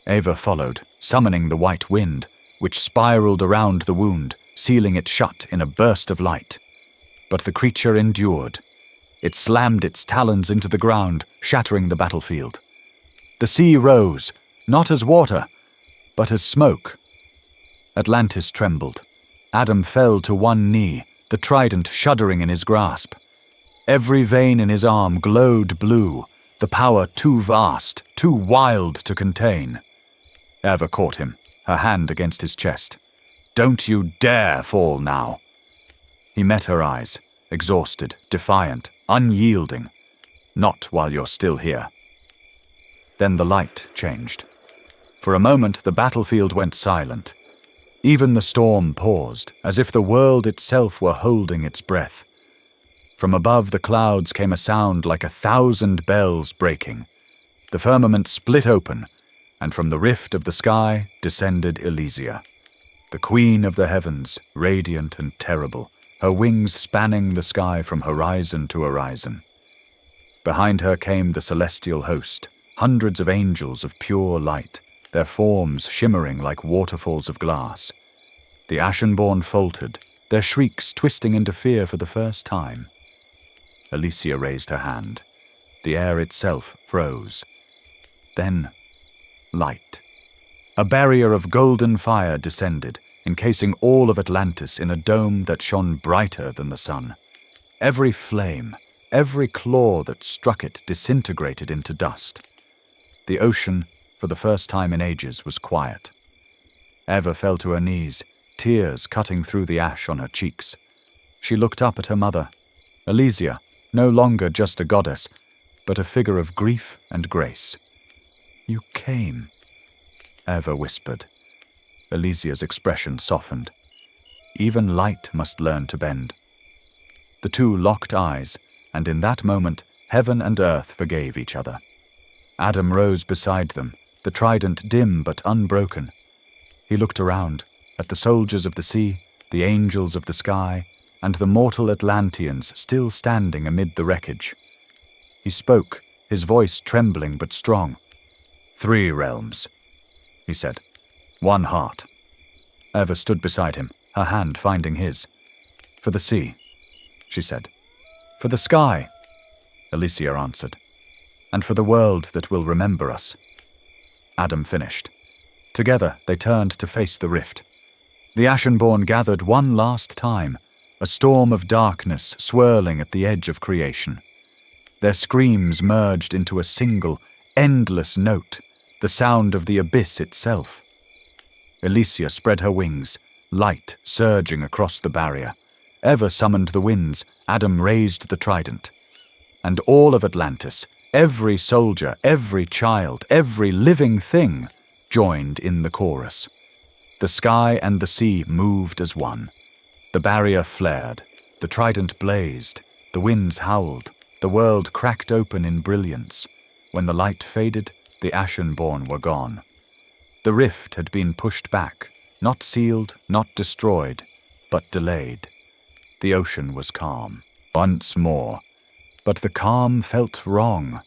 Eva followed, summoning the white wind, which spiraled around the wound, sealing it shut in a burst of light. But the creature endured. It slammed its talons into the ground, shattering the battlefield. The sea rose, not as water, but as smoke. Atlantis trembled. Adam fell to one knee, the trident shuddering in his grasp. Every vein in his arm glowed blue, the power too vast, too wild to contain. Eva caught him, her hand against his chest. "Don't you dare fall now." He met her eyes, exhausted, defiant, unyielding. "Not while you're still here." Then the light changed. For a moment the battlefield went silent. Even the storm paused, as if the world itself were holding its breath. From above the clouds came a sound like 1,000 bells breaking. The firmament split open, and from the rift of the sky descended Elysia, the queen of the heavens, radiant and terrible, her wings spanning the sky from horizon to horizon. Behind her came the celestial host, hundreds of angels of pure light, their forms shimmering like waterfalls of glass. The Ashenborn faltered, their shrieks twisting into fear for the first time. Elysia raised her hand. The air itself froze. Then, light. A barrier of golden fire descended, encasing all of Atlantis in a dome that shone brighter than the sun. Every flame, every claw that struck it disintegrated into dust. The ocean, for the first time in ages, was quiet. Eva fell to her knees, tears cutting through the ash on her cheeks. She looked up at her mother, Elysia, no longer just a goddess, but a figure of grief and grace. "You came," Eva whispered. Elysia's expression softened. Even light must learn to bend. The two locked eyes, and in that moment, heaven and earth forgave each other. Adam rose beside them, the trident dim but unbroken. He looked around, at the soldiers of the sea, the angels of the sky, and the mortal Atlanteans still standing amid the wreckage. He spoke, his voice trembling but strong. "3 realms," he said. "1 heart." Eva stood beside him, her hand finding his. "For the sea," she said. "For the sky," Elysia answered. "And for the world that will remember us." Adam finished. Together they turned to face the rift. The Ashenborn gathered one last time, a storm of darkness swirling at the edge of creation. Their screams merged into a single, endless note, the sound of the abyss itself. Elysia spread her wings, light surging across the barrier. Eva summoned the winds, Adam raised the trident. And all of Atlantis, every soldier, every child, every living thing, joined in the chorus. The sky and the sea moved as one. The barrier flared, the trident blazed, the winds howled, the world cracked open in brilliance. When the light faded, the Ashenborn were gone. The rift had been pushed back, not sealed, not destroyed, but delayed. The ocean was calm, once more. But the calm felt wrong,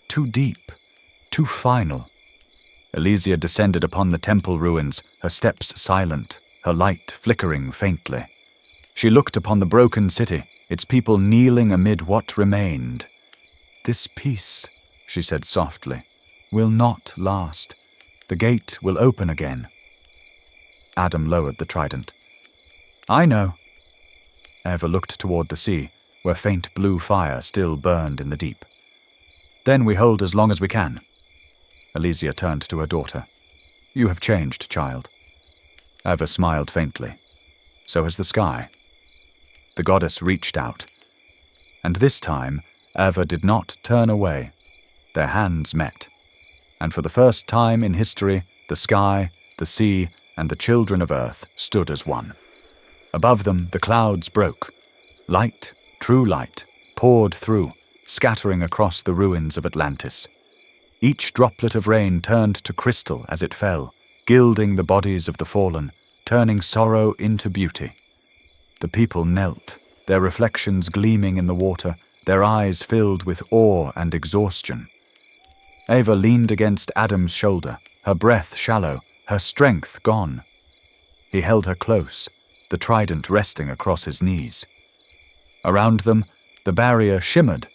too deep, too final. Elysia descended upon the temple ruins, her steps silent, her light flickering faintly. She looked upon the broken city, its people kneeling amid what remained. "This peace," she said softly, "will not last. The gate will open again." Adam lowered the trident. "I know." Eva looked toward the sea, where faint blue fire still burned in the deep. "Then we hold as long as we can." Elysia turned to her daughter. "You have changed, child." Eva smiled faintly. "So has the sky." The goddess reached out. And this time, Eva did not turn away. Their hands met. And for the first time in history, the sky, the sea, and the children of earth stood as one. Above them, the clouds broke. Light, true light, poured through, scattering across the ruins of Atlantis. Each droplet of rain turned to crystal as it fell, gilding the bodies of the fallen, turning sorrow into beauty. The people knelt, their reflections gleaming in the water, their eyes filled with awe and exhaustion. Eva leaned against Adam's shoulder, her breath shallow, her strength gone. He held her close, the trident resting across his knees. Around them, the barrier shimmered,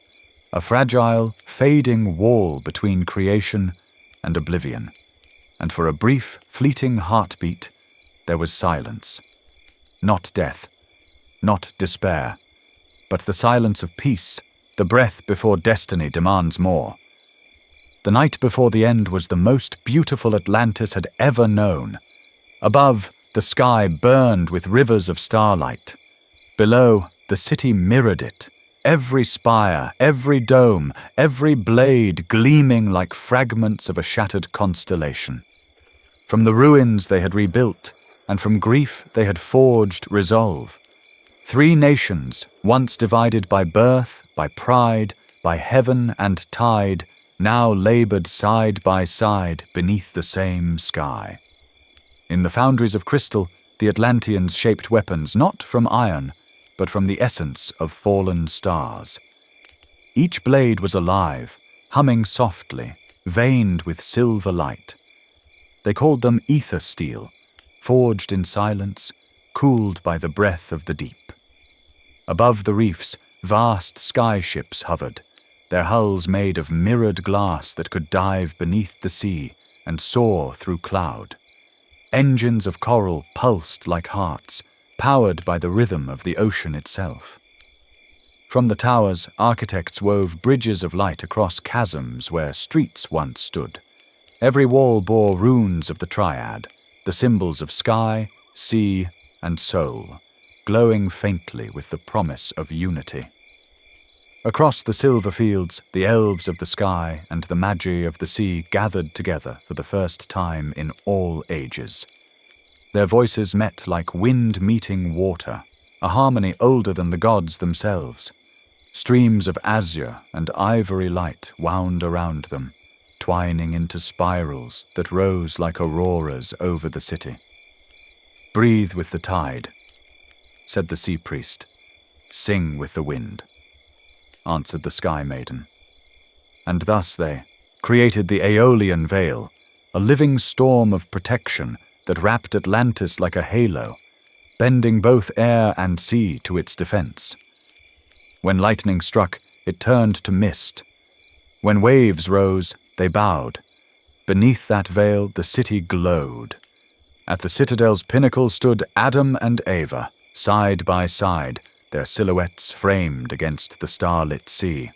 a fragile, fading wall between creation and oblivion. And for a brief, fleeting heartbeat, there was silence. Not death, not despair, but the silence of peace, the breath before destiny demands more. The night before the end was the most beautiful Atlantis had ever known. Above, the sky burned with rivers of starlight. Below, the city mirrored it, every spire, every dome, every blade gleaming like fragments of a shattered constellation. From the ruins they had rebuilt, and from grief they had forged resolve. 3 nations, once divided by birth, by pride, by heaven and tide, now labored side by side beneath the same sky. In the foundries of crystal, the Atlanteans shaped weapons not from iron, but from the essence of fallen stars. Each blade was alive, humming softly, veined with silver light. They called them ether steel, forged in silence, cooled by the breath of the deep. Above the reefs, vast sky ships hovered, their hulls made of mirrored glass that could dive beneath the sea and soar through cloud. Engines of coral pulsed like hearts, powered by the rhythm of the ocean itself. From the towers, architects wove bridges of light across chasms where streets once stood. Every wall bore runes of the triad, the symbols of sky, sea, and soul, glowing faintly with the promise of unity. Across the silver fields, the elves of the sky and the magi of the sea gathered together for the first time in all ages. Their voices met like wind meeting water, a harmony older than the gods themselves. Streams of azure and ivory light wound around them, twining into spirals that rose like auroras over the city. "Breathe with the tide," said the sea priest. "Sing with the wind," answered the sky maiden. And thus they created the Aeolian Veil, a living storm of protection that wrapped Atlantis like a halo, bending both air and sea to its defense. When lightning struck, it turned to mist. When waves rose, they bowed. Beneath that veil, the city glowed. At the citadel's pinnacle stood Adam and Eva, side by side, their silhouettes framed against the starlit sea.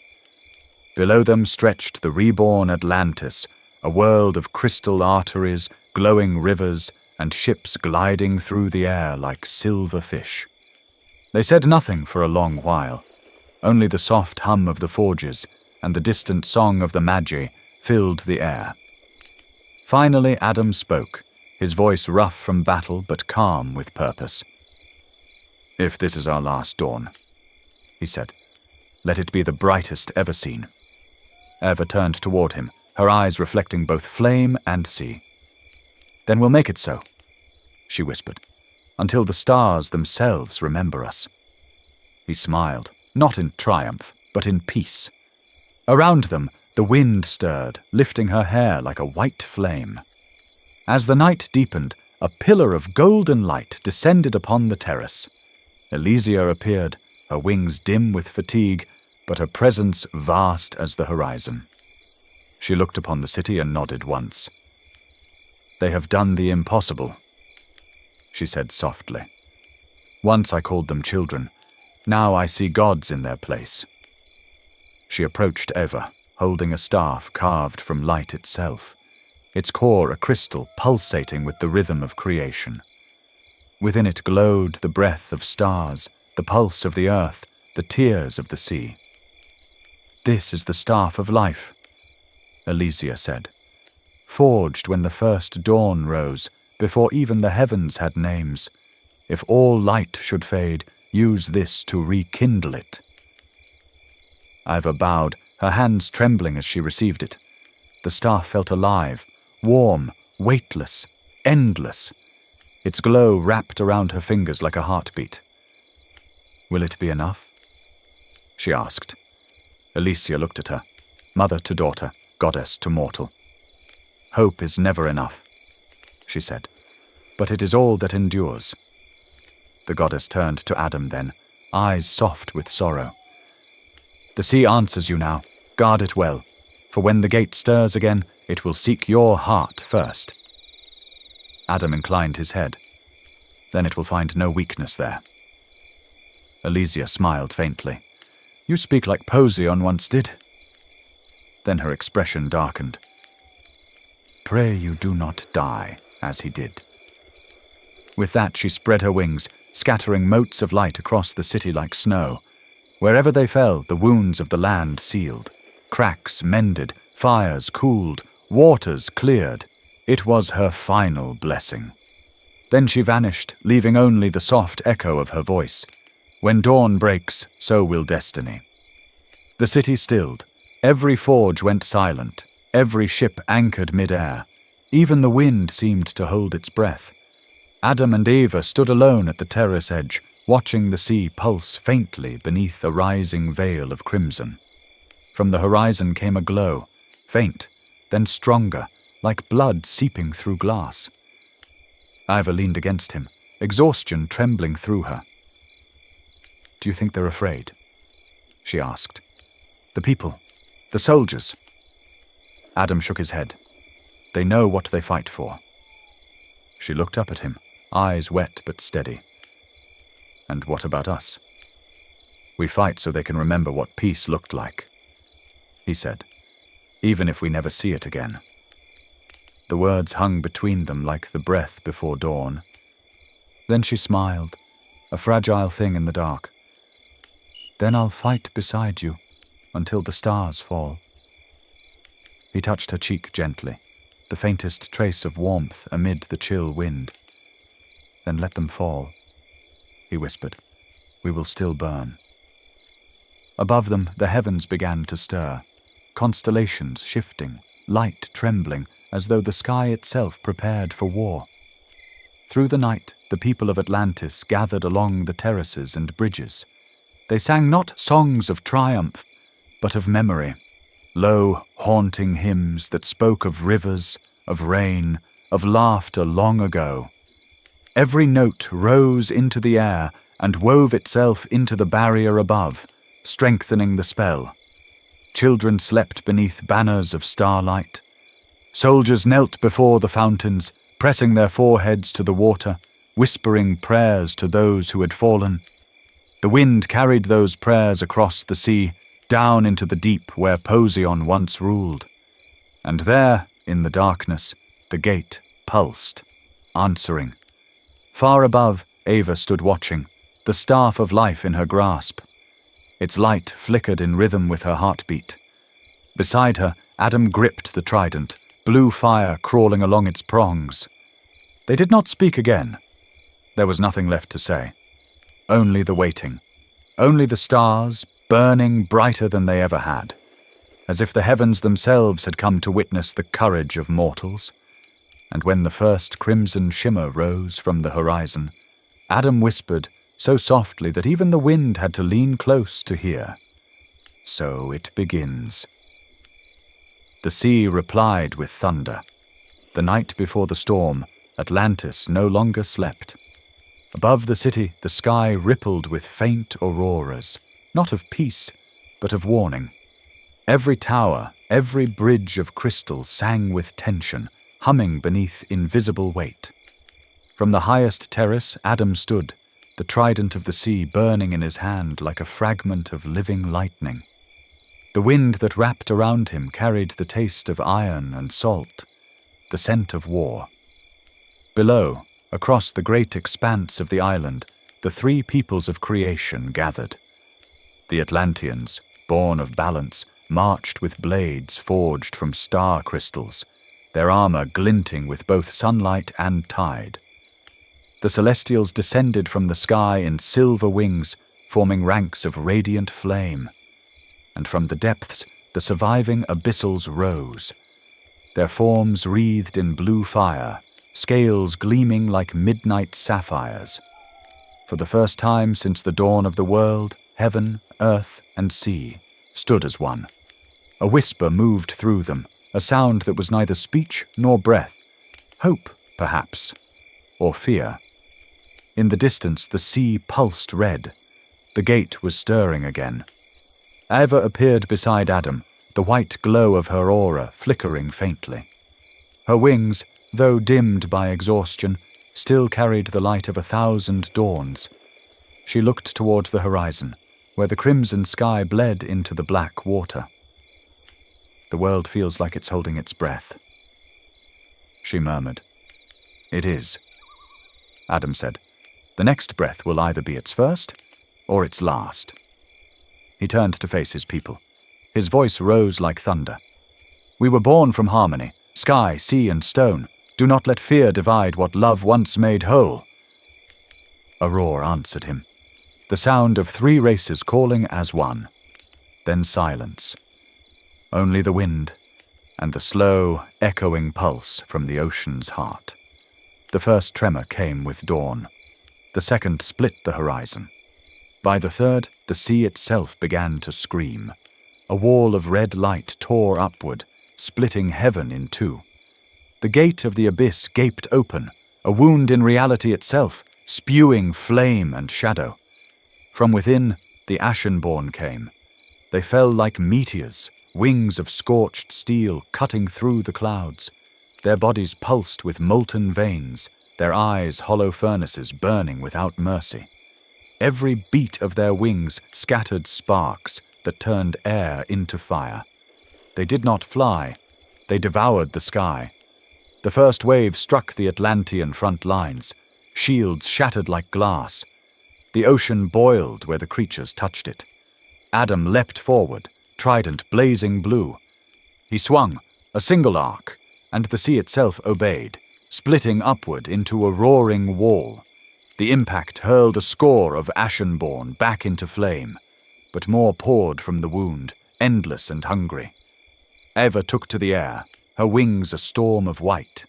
Below them stretched the reborn Atlantis, a world of crystal arteries, glowing rivers, and ships gliding through the air like silver fish. They said nothing for a long while. Only the soft hum of the forges and the distant song of the magi filled the air. Finally Adam spoke, his voice rough from battle but calm with purpose. "If this is our last dawn," he said, "let it be the brightest ever seen." Eva turned toward him, her eyes reflecting both flame and sea. "Then we'll make it so," she whispered, "until the stars themselves remember us." He smiled, not in triumph, but in peace. Around them, the wind stirred, lifting her hair like a white flame. As the night deepened, a pillar of golden light descended upon the terrace. Elysia appeared, her wings dim with fatigue, but her presence vast as the horizon. She looked upon the city and nodded once. "They have done the impossible," she said softly. "Once I called them children. Now I see gods in their place." She approached Eva, holding a staff carved from light itself, its core a crystal pulsating with the rhythm of creation. Within it glowed the breath of stars, the pulse of the earth, the tears of the sea. "This is the staff of life," Elysia said, "forged when the first dawn rose, before even the heavens had names. If all light should fade, use this to rekindle it." Eva bowed, her hands trembling as she received it. The staff felt alive, warm, weightless, endless. Its glow wrapped around her fingers like a heartbeat. "Will it be enough?" she asked. Elysia looked at her, mother to daughter, goddess to mortal. "Hope is never enough," she said, "but it is all that endures." The goddess turned to Adam then, eyes soft with sorrow. "The sea answers you now. Guard it well, for when the gate stirs again, it will seek your heart first." Adam inclined his head. "Then it will find no weakness there." Elysia smiled faintly. "You speak like Poseion once did." Then her expression darkened. "Pray you do not die, as he did." With that she spread her wings, scattering motes of light across the city like snow. Wherever they fell, the wounds of the land sealed. Cracks mended, fires cooled, waters cleared. It was her final blessing. Then she vanished, leaving only the soft echo of her voice. When dawn breaks, so will destiny. The city stilled. Every forge went silent. Every ship anchored mid-air. Even the wind seemed to hold its breath. Adam and Eva stood alone at the terrace edge, watching the sea pulse faintly beneath a rising veil of crimson. From the horizon came a glow, faint, then stronger, like blood seeping through glass. Eva leaned against him, exhaustion trembling through her. "Do you think they're afraid?" she asked. "The people, the soldiers." Adam shook his head. "They know what they fight for." She looked up at him, eyes wet but steady. "And what about us?" "We fight so they can remember what peace looked like," he said, "even if we never see it again." The words hung between them like the breath before dawn. Then she smiled, a fragile thing in the dark. "Then I'll fight beside you until the stars fall." He touched her cheek gently, the faintest trace of warmth amid the chill wind. "Then let them fall," he whispered. "We will still burn." Above them, the heavens began to stir, constellations shifting, light trembling, as though the sky itself prepared for war. Through the night, the people of Atlantis gathered along the terraces and bridges. They sang not songs of triumph, but of memory, low, haunting hymns that spoke of rivers, of rain, of laughter long ago. Every note rose into the air and wove itself into the barrier above, strengthening the spell. Children slept beneath banners of starlight. Soldiers knelt before the fountains, pressing their foreheads to the water, whispering prayers to those who had fallen. The wind carried those prayers across the sea, down into the deep where Poseidon once ruled. And there, in the darkness, the gate pulsed, answering. Far above, Ava stood watching, the staff of life in her grasp. Its light flickered in rhythm with her heartbeat. Beside her, Adam gripped the trident, blue fire crawling along its prongs. They did not speak again. There was nothing left to say. Only the waiting. Only the stars, burning brighter than they ever had, as if the heavens themselves had come to witness the courage of mortals. And when the first crimson shimmer rose from the horizon, Adam whispered so softly that even the wind had to lean close to hear. "So it begins." The sea replied with thunder. The night before the storm, Atlantis no longer slept. Above the city, the sky rippled with faint auroras, not of peace, but of warning. Every tower, every bridge of crystal sang with tension, humming beneath invisible weight. From the highest terrace, Adam stood, the trident of the sea burning in his hand like a fragment of living lightning. The wind that wrapped around him carried the taste of iron and salt, the scent of war. Below, across the great expanse of the island, the three peoples of creation gathered. The Atlanteans, born of balance, marched with blades forged from star crystals, their armor glinting with both sunlight and tide. The Celestials descended from the sky in silver wings, forming ranks of radiant flame. And from the depths, the surviving abyssals rose, their forms wreathed in blue fire, scales gleaming like midnight sapphires. For the first time since the dawn of the world, heaven, earth, and sea stood as one. A whisper moved through them, a sound that was neither speech nor breath, hope, perhaps, or fear. In the distance, the sea pulsed red. The gate was stirring again. Ava appeared beside Adam, the white glow of her aura flickering faintly. Her wings, though dimmed by exhaustion, still carried the light of 1,000 dawns. She looked towards the horizon, where the crimson sky bled into the black water. "The world feels like it's holding its breath," she murmured. "It is," Adam said. "The next breath will either be its first or its last." He turned to face his people. His voice rose like thunder. "We were born from harmony, sky, sea, and stone. Do not let fear divide what love once made whole." A roar answered him, the sound of 3 races calling as one. Then silence. Only the wind and the slow, echoing pulse from the ocean's heart. The first tremor came with dawn. The second split the horizon. By the third, the sea itself began to scream. A wall of red light tore upward, splitting heaven in two. The gate of the abyss gaped open, a wound in reality itself, spewing flame and shadow. From within, the Ashenborn came. They fell like meteors, wings of scorched steel cutting through the clouds. Their bodies pulsed with molten veins, their eyes hollow furnaces burning without mercy. Every beat of their wings scattered sparks that turned air into fire. They did not fly, they devoured the sky. The first wave struck the Atlantean front lines, shields shattered like glass. The ocean boiled where the creatures touched it. Adam leapt forward, trident blazing blue. He swung, a single arc, and the sea itself obeyed, splitting upward into a roaring wall. The impact hurled a score of Ashenborn back into flame, but more poured from the wound, endless and hungry. Eva took to the air, her wings a storm of white.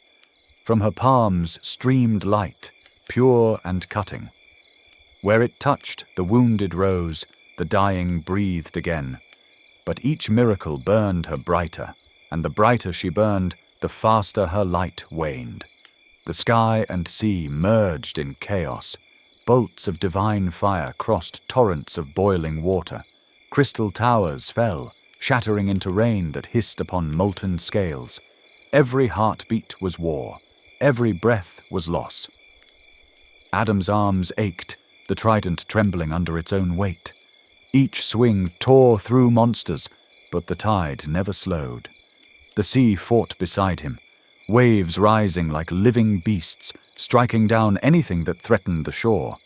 From her palms streamed light, pure and cutting. Where it touched, the wounded rose, the dying breathed again. But each miracle burned her brighter, and the brighter she burned, the faster her light waned. The sky and sea merged in chaos. Bolts of divine fire crossed torrents of boiling water. Crystal towers fell, shattering into rain that hissed upon molten scales. Every heartbeat was war. Every breath was loss. Adam's arms ached, the trident trembling under its own weight. Each swing tore through monsters, but the tide never slowed. The sea fought beside him, waves rising like living beasts, striking down anything that threatened the shore.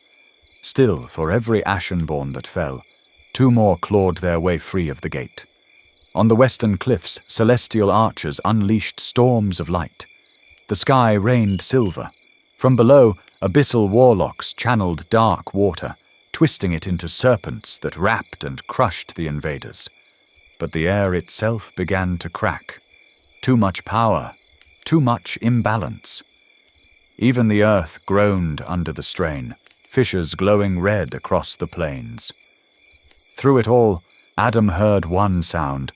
Still, for every Ashenborn that fell, 2 more clawed their way free of the gate. On the western cliffs, celestial archers unleashed storms of light. The sky rained silver. From below, abyssal warlocks channeled dark water, twisting it into serpents that wrapped and crushed the invaders. But the air itself began to crack. Too much power, too much imbalance. Even the earth groaned under the strain, fissures glowing red across the plains. Through it all, Adam heard one sound.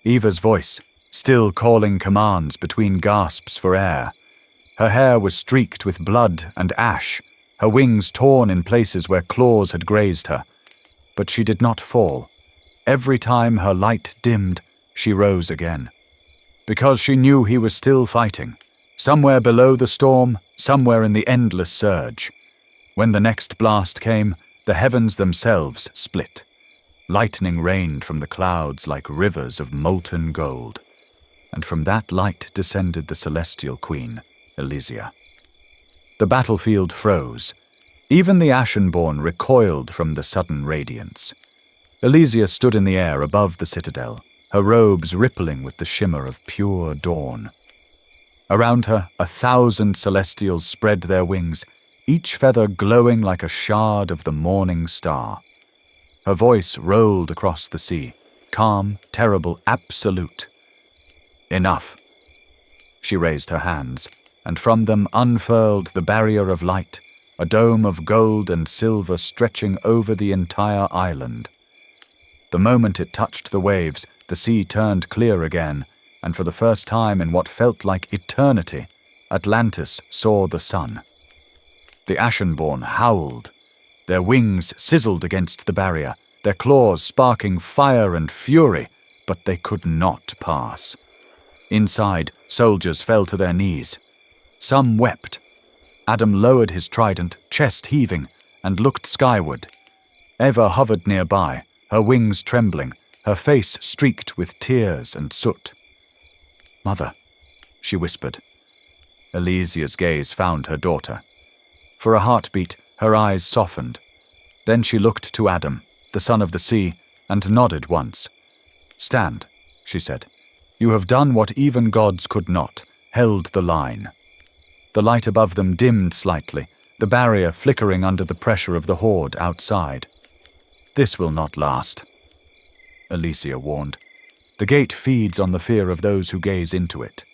Eva's voice, still calling commands between gasps for air. Her hair was streaked with blood and ash, her wings torn in places where claws had grazed her. But she did not fall. Every time her light dimmed, she rose again. Because she knew he was still fighting, somewhere below the storm, somewhere in the endless surge. When the next blast came, the heavens themselves split. Lightning rained from the clouds like rivers of molten gold. And from that light descended the celestial queen, Elysia. The battlefield froze. Even the Ashenborn recoiled from the sudden radiance. Elysia stood in the air above the citadel, her robes rippling with the shimmer of pure dawn. Around her, 1,000 celestials spread their wings, each feather glowing like a shard of the morning star. Her voice rolled across the sea, calm, terrible, absolute. Enough. She raised her hands, and from them unfurled the barrier of light, a dome of gold and silver stretching over the entire island. The moment it touched the waves, the sea turned clear again, and for the first time in what felt like eternity, Atlantis saw the sun. The Ashenborn howled. Their wings sizzled against the barrier, their claws sparking fire and fury, but they could not pass. Inside, soldiers fell to their knees. Some wept. Adam lowered his trident, chest heaving, and looked skyward. Eva hovered nearby, her wings trembling, her face streaked with tears and soot. "Mother," she whispered. Elysia's gaze found her daughter. For a heartbeat, her eyes softened. Then she looked to Adam, the son of the sea, and nodded once. "Stand," she said. "You have done what even gods could not, held the line." The light above them dimmed slightly, the barrier flickering under the pressure of the horde outside. "This will not last," Elysia warned. "The gate feeds on the fear of those who gaze into it.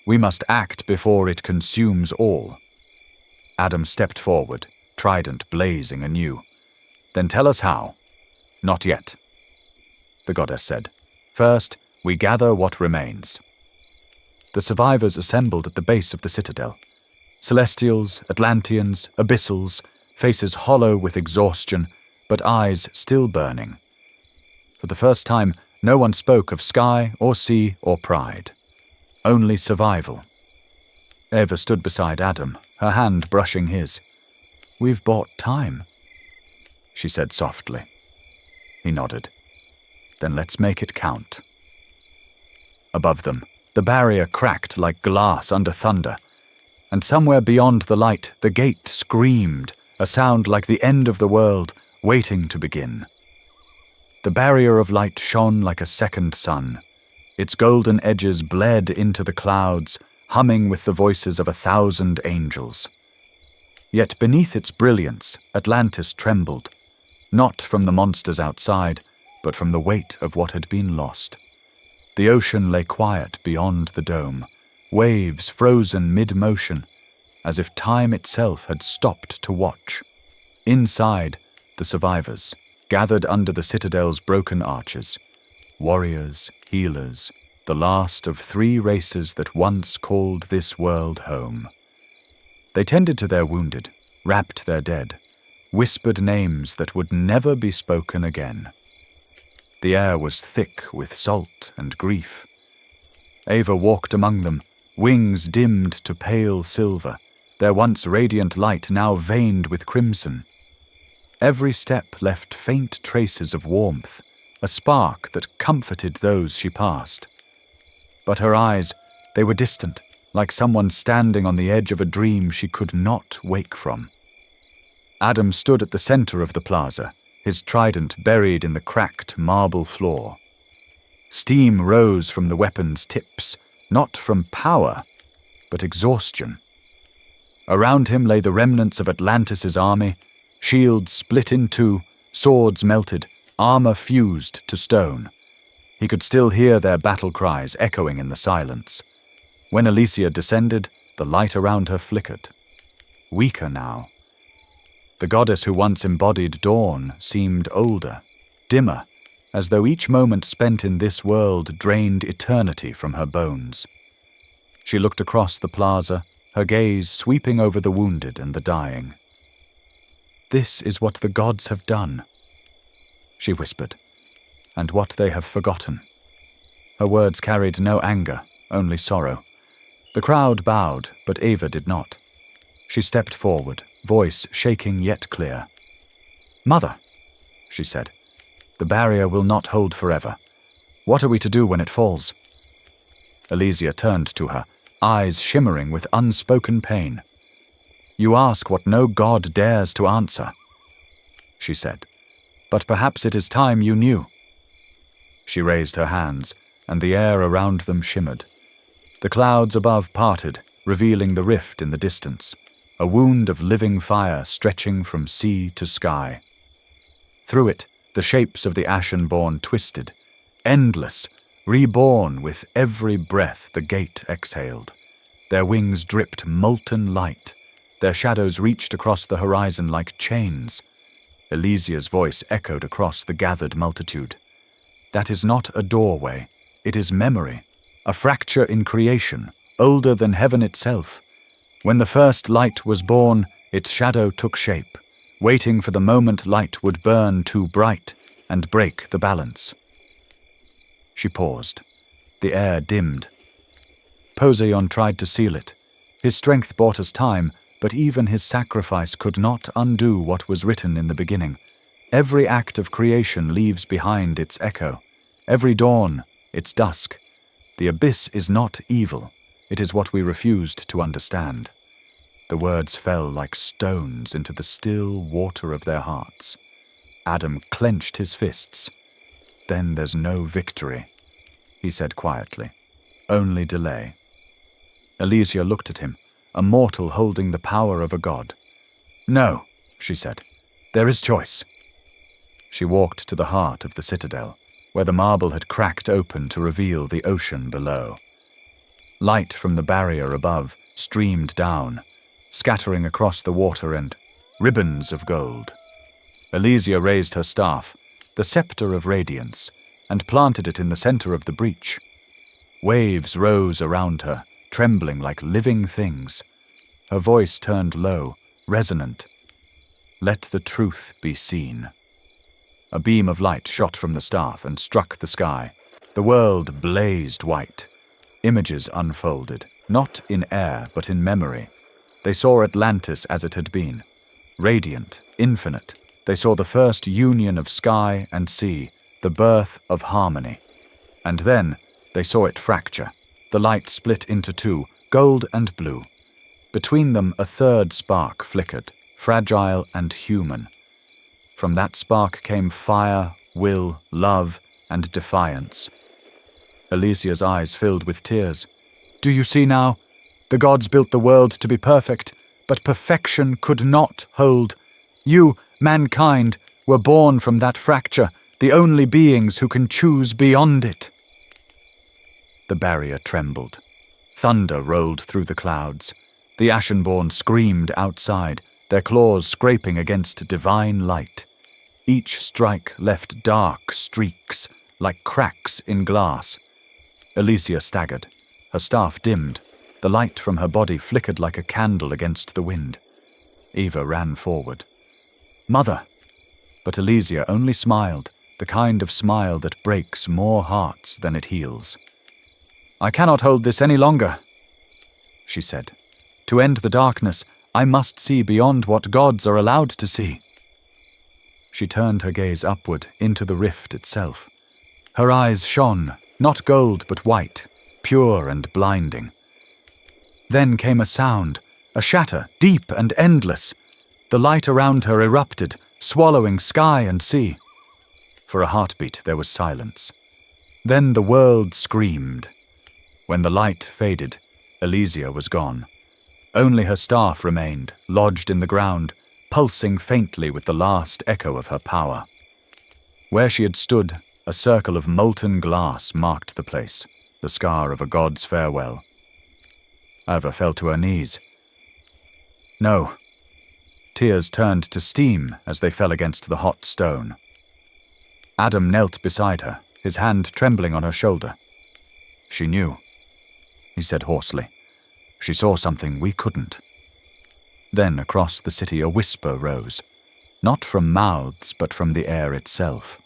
We must act before it consumes all." Adam stepped forward, trident blazing anew. "Then tell us how." "Not yet," the goddess said. "First, we gather what remains." The survivors assembled at the base of the citadel. Celestials, Atlanteans, abyssals, faces hollow with exhaustion, but eyes still burning. For the first time, no one spoke of sky or sea or pride. Only survival. Eva stood beside Adam, her hand brushing his. "We've bought time," she said softly. He nodded. "Then let's make it count." Above them, the barrier cracked like glass under thunder, and somewhere beyond the light, the gate screamed, a sound like the end of the world, waiting to begin. The barrier of light shone like a second sun. Its golden edges bled into the clouds, humming with the voices of 1,000 angels. Yet beneath its brilliance, Atlantis trembled, not from the monsters outside, but from the weight of what had been lost. The ocean lay quiet beyond the dome, waves frozen mid-motion, as if time itself had stopped to watch. Inside, the survivors, gathered under the citadel's broken arches, warriors, healers, the last of 3 races that once called this world home. They tended to their wounded, wrapped their dead, whispered names that would never be spoken again. The air was thick with salt and grief. Ava walked among them, wings dimmed to pale silver, their once radiant light now veined with crimson. Every step left faint traces of warmth, a spark that comforted those she passed. But her eyes, they were distant, like someone standing on the edge of a dream she could not wake from. Adam stood at the center of the plaza, his trident buried in the cracked marble floor. Steam rose from the weapon's tips, not from power, but exhaustion. Around him lay the remnants of Atlantis' army, shields split in two, swords melted, armor fused to stone. He could still hear their battle cries echoing in the silence. When Alicia descended, the light around her flickered. Weaker now. The goddess who once embodied dawn seemed older, dimmer, as though each moment spent in this world drained eternity from her bones. She looked across the plaza, her gaze sweeping over the wounded and the dying. "This is what the gods have done," she whispered, "and what they have forgotten." Her words carried no anger, only sorrow. The crowd bowed, but Ava did not. She stepped forward, voice shaking yet clear. "Mother," she said, "the barrier will not hold forever. What are we to do when it falls?" Elysia turned to her, eyes shimmering with unspoken pain. "You ask what no god dares to answer," she said, "but perhaps it is time you knew." She raised her hands, and the air around them shimmered. The clouds above parted, revealing the rift in the distance, a wound of living fire stretching from sea to sky. Through it, the shapes of the Ashen-born twisted, endless, reborn with every breath the gate exhaled. Their wings dripped molten light. Their shadows reached across the horizon like chains. Elysia's voice echoed across the gathered multitude. "That is not a doorway. It is memory, a fracture in creation, older than heaven itself. When the first light was born, its shadow took shape, waiting for the moment light would burn too bright and break the balance." She paused. The air dimmed. Poseion tried to seal it. His strength bought us time, but even his sacrifice could not undo what was written in the beginning. Every act of creation leaves behind its echo. Every dawn, its dusk. The abyss is not evil. It is what we refused to understand. The words fell like stones into the still water of their hearts. Adam clenched his fists. "Then there's no victory," he said quietly. "Only delay." Elysia looked at him, a mortal holding the power of a god. "No," she said. "There is choice." She walked to the heart of the citadel, where the marble had cracked open to reveal the ocean below. Light from the barrier above streamed down, scattering across the water and ribbons of gold. Elysia raised her staff, the scepter of radiance, and planted it in the center of the breach. Waves rose around her, trembling like living things. Her voice turned low, resonant. "Let the truth be seen." A beam of light shot from the staff and struck the sky. The world blazed white. Images unfolded, not in air but in memory. They saw Atlantis as it had been, radiant, infinite. They saw the first union of sky and sea, the birth of harmony. And then they saw it fracture. The light split into two, gold and blue. Between them a third spark flickered, fragile and human. From that spark came fire, will, love, and defiance. Alicia's eyes filled with tears. "Do you see now? The gods built the world to be perfect, but perfection could not hold. You, mankind, were born from that fracture, the only beings who can choose beyond it." The barrier trembled. Thunder rolled through the clouds. The Ashenborn screamed outside, their claws scraping against divine light. Each strike left dark streaks, like cracks in glass. Alicia staggered. Her staff dimmed. The light from her body flickered like a candle against the wind. Eva ran forward. "Mother!" But Alicia only smiled, the kind of smile that breaks more hearts than it heals. "I cannot hold this any longer," she said. "To end the darkness, I must see beyond what gods are allowed to see." She turned her gaze upward into the rift itself. Her eyes shone, not gold but white, pure and blinding. Then came a sound, a shatter, deep and endless. The light around her erupted, swallowing sky and sea. For a heartbeat there was silence. Then the world screamed. When the light faded, Alicia was gone. Only her staff remained, lodged in the ground, pulsing faintly with the last echo of her power. Where she had stood, a circle of molten glass marked the place, the scar of a god's farewell. Eva fell to her knees. No. Tears turned to steam as they fell against the hot stone. Adam knelt beside her, his hand trembling on her shoulder. "She knew," he said hoarsely. "She saw something we couldn't." Then across the city a whisper rose, not from mouths but from the air itself.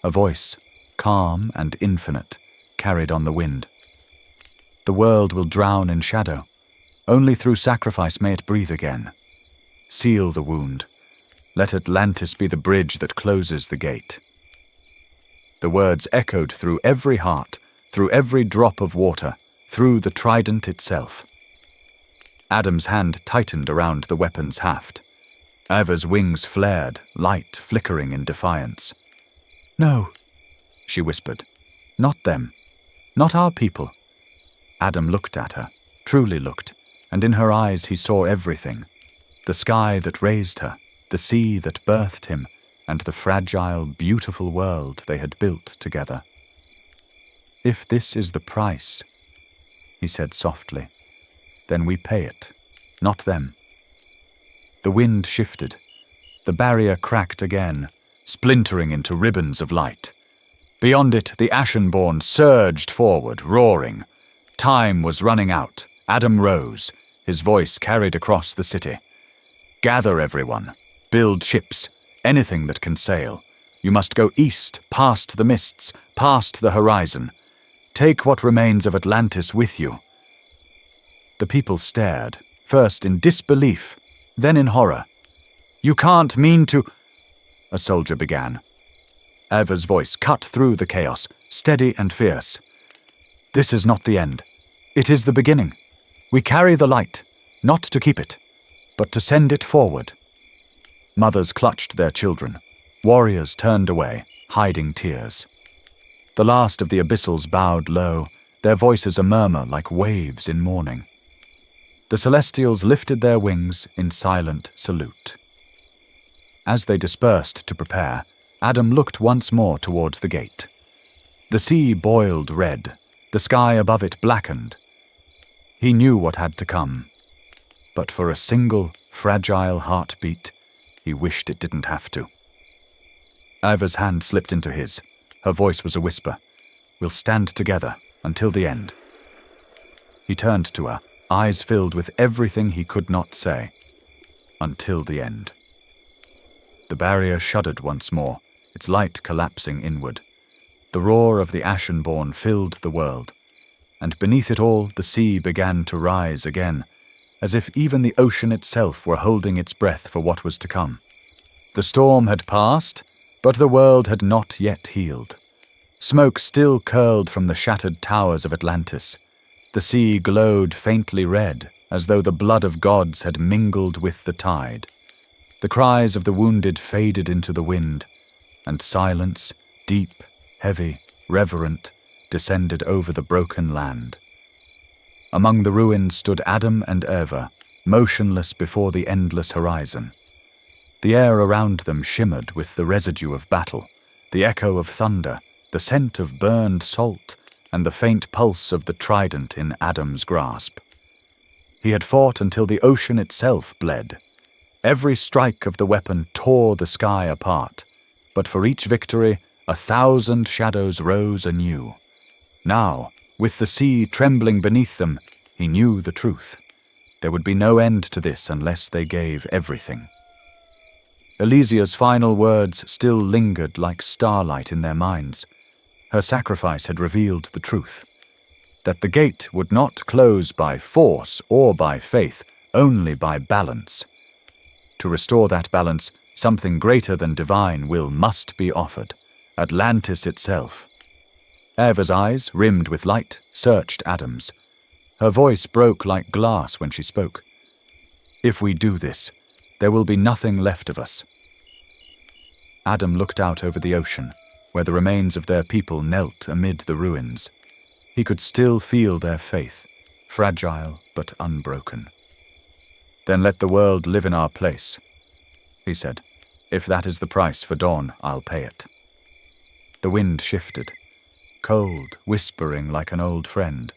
A voice, calm and infinite, carried on the wind. "The world will drown in shadow. Only through sacrifice may it breathe again. Seal the wound. Let Atlantis be the bridge that closes the gate." The words echoed through every heart, through every drop of water, through the trident itself. Adam's hand tightened around the weapon's haft. Eva's wings flared, light flickering in defiance. "No," she whispered. "Not them. Not our people." Adam looked at her, truly looked, and in her eyes he saw everything. The sky that raised her, the sea that birthed him, and the fragile, beautiful world they had built together. "If this is the price," he said softly, "then we pay it, not them." The wind shifted. The barrier cracked again, splintering into ribbons of light. Beyond it, the Ashenborn surged forward, roaring. Time was running out. Adam rose, his voice carried across the city. "Gather everyone. Build ships. Anything that can sail. You must go east, past the mists, past the horizon. Take what remains of Atlantis with you." The people stared, first in disbelief, then in horror. "You can't mean to—" a soldier began. Eva's voice cut through the chaos, steady and fierce. "This is not the end. It is the beginning. We carry the light, not to keep it, but to send it forward." Mothers clutched their children. Warriors turned away, hiding tears. The last of the abyssals bowed low, their voices a murmur like waves in mourning. The Celestials lifted their wings in silent salute. As they dispersed to prepare, Adam looked once more towards the gate. The sea boiled red, the sky above it blackened. He knew what had to come, but for a single, fragile heartbeat, he wished it didn't have to. Eva's hand slipped into his. Her voice was a whisper. "We'll stand together until the end." He turned to her, eyes filled with everything he could not say. Until the end. The barrier shuddered once more, its light collapsing inward. The roar of the Ashenborn filled the world, and beneath it all the sea began to rise again, as if even the ocean itself were holding its breath for what was to come. The storm had passed, but the world had not yet healed. Smoke still curled from the shattered towers of Atlantis. The sea glowed faintly red, as though the blood of gods had mingled with the tide. The cries of the wounded faded into the wind, and silence, deep, heavy, reverent, descended over the broken land. Among the ruins stood Adam and Eva, motionless before the endless horizon. The air around them shimmered with the residue of battle, the echo of thunder, the scent of burned salt, and the faint pulse of the trident in Adam's grasp. He had fought until the ocean itself bled. Every strike of the weapon tore the sky apart, but for each victory 1,000 shadows rose anew. Now, with the sea trembling beneath them, he knew the truth. There would be no end to this unless they gave everything. Elysia's final words still lingered like starlight in their minds. Her sacrifice had revealed the truth, that the gate would not close by force or by faith, only by balance. To restore that balance, something greater than divine will must be offered, Atlantis itself. Eva's eyes, rimmed with light, searched Adam's. Her voice broke like glass when she spoke. If we do this, there will be nothing left of us. Adam looked out over the ocean, where the remains of their people knelt amid the ruins. He could still feel their faith, fragile but unbroken. Then let the world live in our place, he said. If that is the price for dawn, I'll pay it. The wind shifted, cold, whispering like an old friend.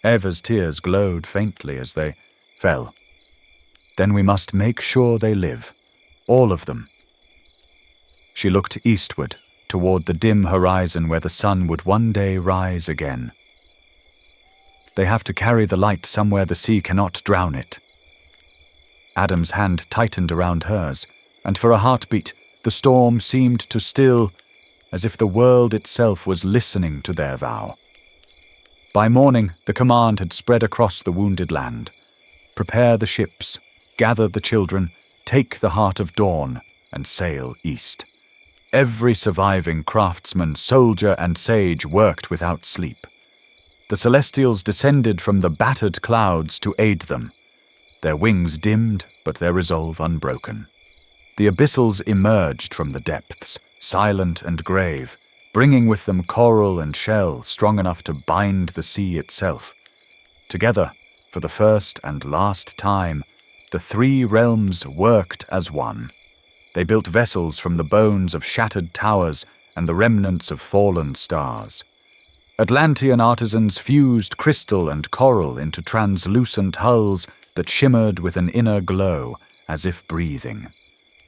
Eva's tears glowed faintly as they fell. Then we must make sure they live, all of them. She looked eastward, toward the dim horizon where the sun would one day rise again. They have to carry the light somewhere the sea cannot drown it. Adam's hand tightened around hers, and for a heartbeat the storm seemed to still, as if the world itself was listening to their vow. By morning, the command had spread across the wounded land. Prepare the ships, gather the children, take the heart of dawn, and sail east. Every surviving craftsman, soldier, and sage worked without sleep. The Celestials descended from the battered clouds to aid them. Their wings dimmed, but their resolve unbroken. The Abyssals emerged from the depths, silent and grave, bringing with them coral and shell strong enough to bind the sea itself. Together, for the first and last time, the three realms worked as one. They built vessels from the bones of shattered towers and the remnants of fallen stars. Atlantean artisans fused crystal and coral into translucent hulls that shimmered with an inner glow, as if breathing.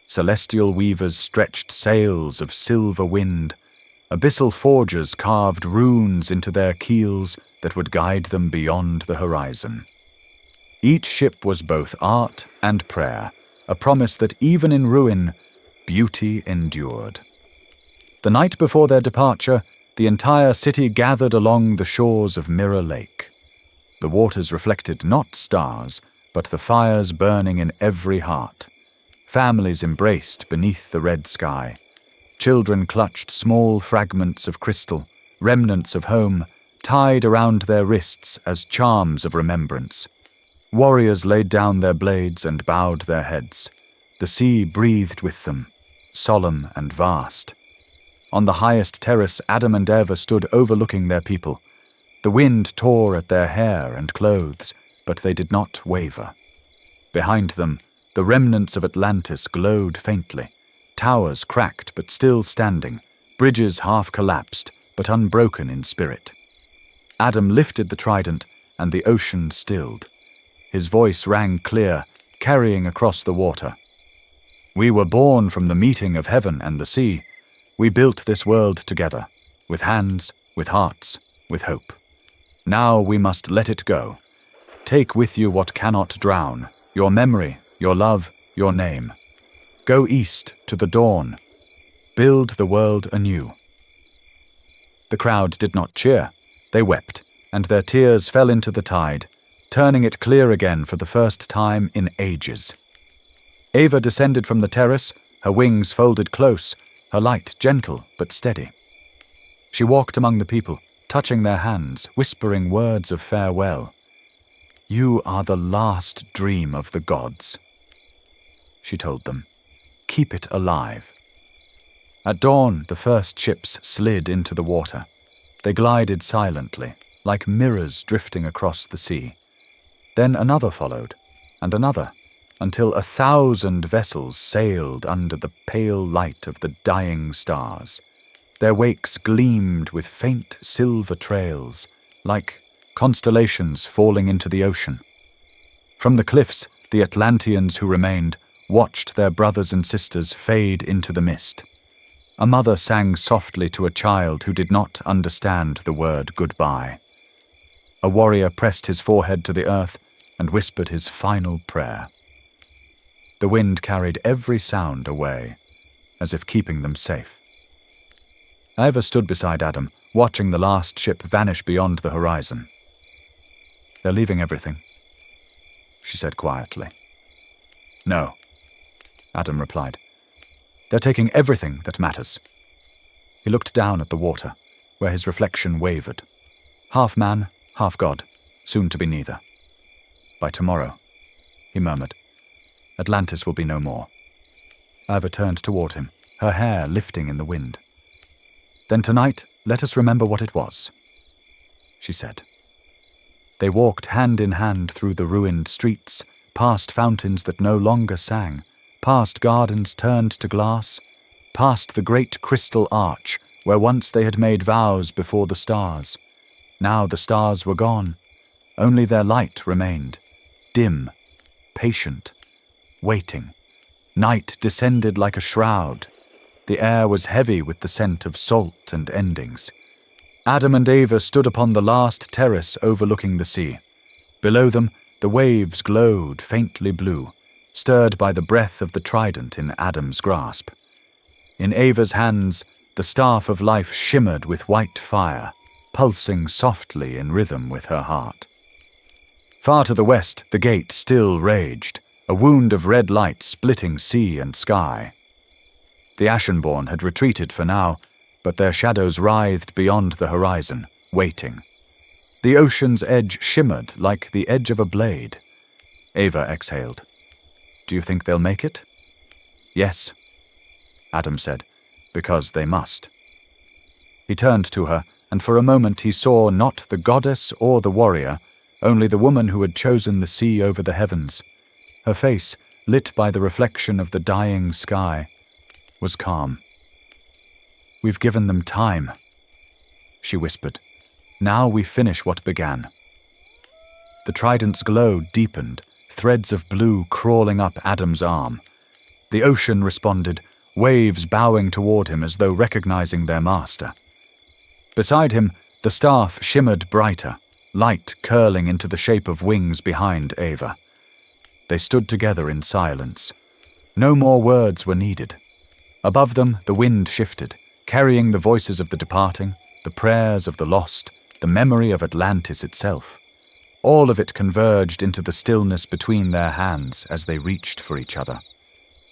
Celestial weavers stretched sails of silver wind. Abyssal forgers carved runes into their keels that would guide them beyond the horizon. Each ship was both art and prayer, a promise that even in ruin, beauty endured. The night before their departure, the entire city gathered along the shores of Mirror Lake. The waters reflected not stars, but the fires burning in every heart. Families embraced beneath the red sky. Children clutched small fragments of crystal, remnants of home, tied around their wrists as charms of remembrance. Warriors laid down their blades and bowed their heads. The sea breathed with them, solemn and vast. On the highest terrace, Adam and Eva stood overlooking their people. The wind tore at their hair and clothes, but they did not waver. Behind them, the remnants of Atlantis glowed faintly. Towers cracked but still standing, bridges half collapsed but unbroken in spirit. Adam lifted the trident, and the ocean stilled. His voice rang clear, carrying across the water. We were born from the meeting of heaven and the sea. We built this world together, with hands, with hearts, with hope. Now we must let it go. Take with you what cannot drown, your memory, your love, your name. Go east to the dawn. Build the world anew. The crowd did not cheer. They wept, and their tears fell into the tide turning it clear again for the first time in ages. Ava descended from the terrace, her wings folded close, her light gentle but steady. She walked among the people, touching their hands, whispering words of farewell. "You are the last dream of the gods," she told them. "Keep it alive." At dawn, the first ships slid into the water. They glided silently, like mirrors drifting across the sea. Then another followed, and another, until 1,000 vessels sailed under the pale light of the dying stars. Their wakes gleamed with faint silver trails, like constellations falling into the ocean. From the cliffs, the Atlanteans who remained watched their brothers and sisters fade into the mist. A mother sang softly to a child who did not understand the word goodbye. A warrior pressed his forehead to the earth and whispered his final prayer. The wind carried every sound away, as if keeping them safe. Ava stood beside Adam, watching the last ship vanish beyond the horizon. "They're leaving everything," she said quietly. "No," Adam replied. "They're taking everything that matters." He looked down at the water, where his reflection wavered. Half man, half god, soon to be neither. "By tomorrow," he murmured, "Atlantis will be no more." Ava turned toward him, her hair lifting in the wind. "Then tonight, let us remember what it was," she said. They walked hand in hand through the ruined streets, past fountains that no longer sang, past gardens turned to glass, past the great crystal arch where once they had made vows before the stars. Now the stars were gone. Only their light remained, dim, patient, waiting. Night descended like a shroud. The air was heavy with the scent of salt and endings. Adam and Ava stood upon the last terrace overlooking the sea. Below them, the waves glowed faintly blue, stirred by the breath of the trident in Adam's grasp. In Ava's hands, the staff of life shimmered with white fire, pulsing softly in rhythm with her heart. Far to the west, the gate still raged, a wound of red light splitting sea and sky. The Ashenborn had retreated for now, but their shadows writhed beyond the horizon, waiting. The ocean's edge shimmered like the edge of a blade. Ava exhaled. "Do you think they'll make it?" "Yes," Adam said, "because they must." He turned to her, and for a moment he saw not the goddess or the warrior, only the woman who had chosen the sea over the heavens. Her face, lit by the reflection of the dying sky, was calm. "We've given them time," she whispered. "Now we finish what began." The trident's glow deepened, threads of blue crawling up Adam's arm. The ocean responded, waves bowing toward him as though recognizing their master. Beside him, the staff shimmered brighter, light curling into the shape of wings behind Ava. They stood together in silence. No more words were needed. Above them, the wind shifted, carrying the voices of the departing, the prayers of the lost, the memory of Atlantis itself. All of it converged into the stillness between their hands as they reached for each other.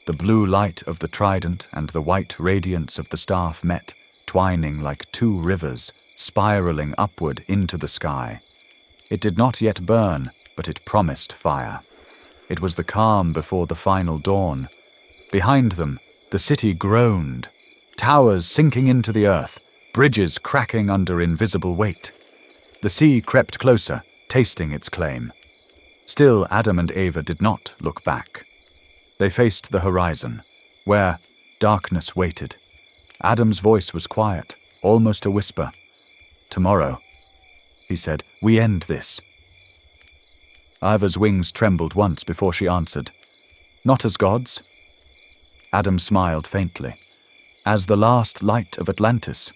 The blue light of the trident and the white radiance of the staff met, twining like two rivers, spiraling upward into the sky. It did not yet burn, but it promised fire. It was the calm before the final dawn. Behind them, the city groaned, towers sinking into the earth, bridges cracking under invisible weight. The sea crept closer, tasting its claim. Still, Adam and Ava did not look back. They faced the horizon, where darkness waited. Adam's voice was quiet, almost a whisper. "Tomorrow," he said, "we end this." Ava's wings trembled once before she answered. "Not as gods." Adam smiled faintly. "As the last light of Atlantis."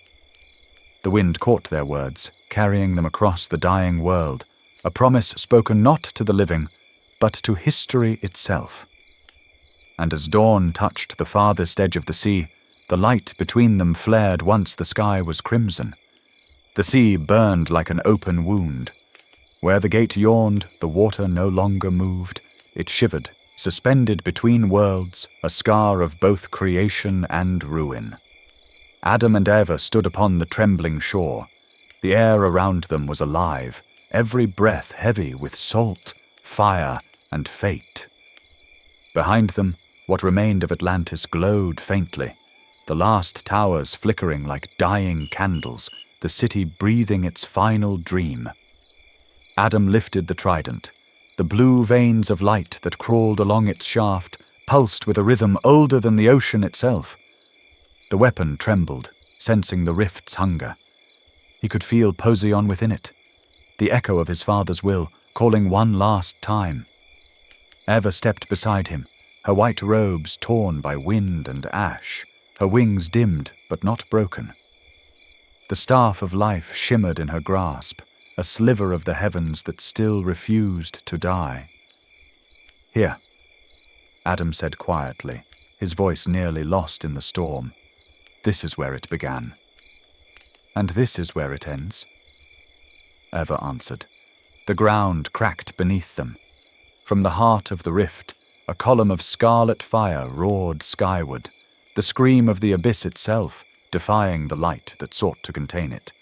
The wind caught their words, carrying them across the dying world, a promise spoken not to the living, but to history itself. And as dawn touched the farthest edge of the sea, the light between them flared once the sky was crimson. The sea burned like an open wound. Where the gate yawned, the water no longer moved. It shivered, suspended between worlds, a scar of both creation and ruin. Adam and Eva stood upon the trembling shore. The air around them was alive, every breath heavy with salt, fire, and fate. Behind them, what remained of Atlantis glowed faintly, the last towers flickering like dying candles, the city breathing its final dream. Adam lifted the trident. The blue veins of light that crawled along its shaft pulsed with a rhythm older than the ocean itself. The weapon trembled, sensing the rift's hunger. He could feel Poseidon within it, the echo of his father's will, calling one last time. Eva stepped beside him, her white robes torn by wind and ash, her wings dimmed but not broken. The staff of life shimmered in her grasp, a sliver of the heavens that still refused to die. "Here," Adam said quietly, his voice nearly lost in the storm. "This is where it began." "And this is where it ends," Eva answered. The ground cracked beneath them. From the heart of the rift, a column of scarlet fire roared skyward, the scream of the abyss itself, defying the light that sought to contain it.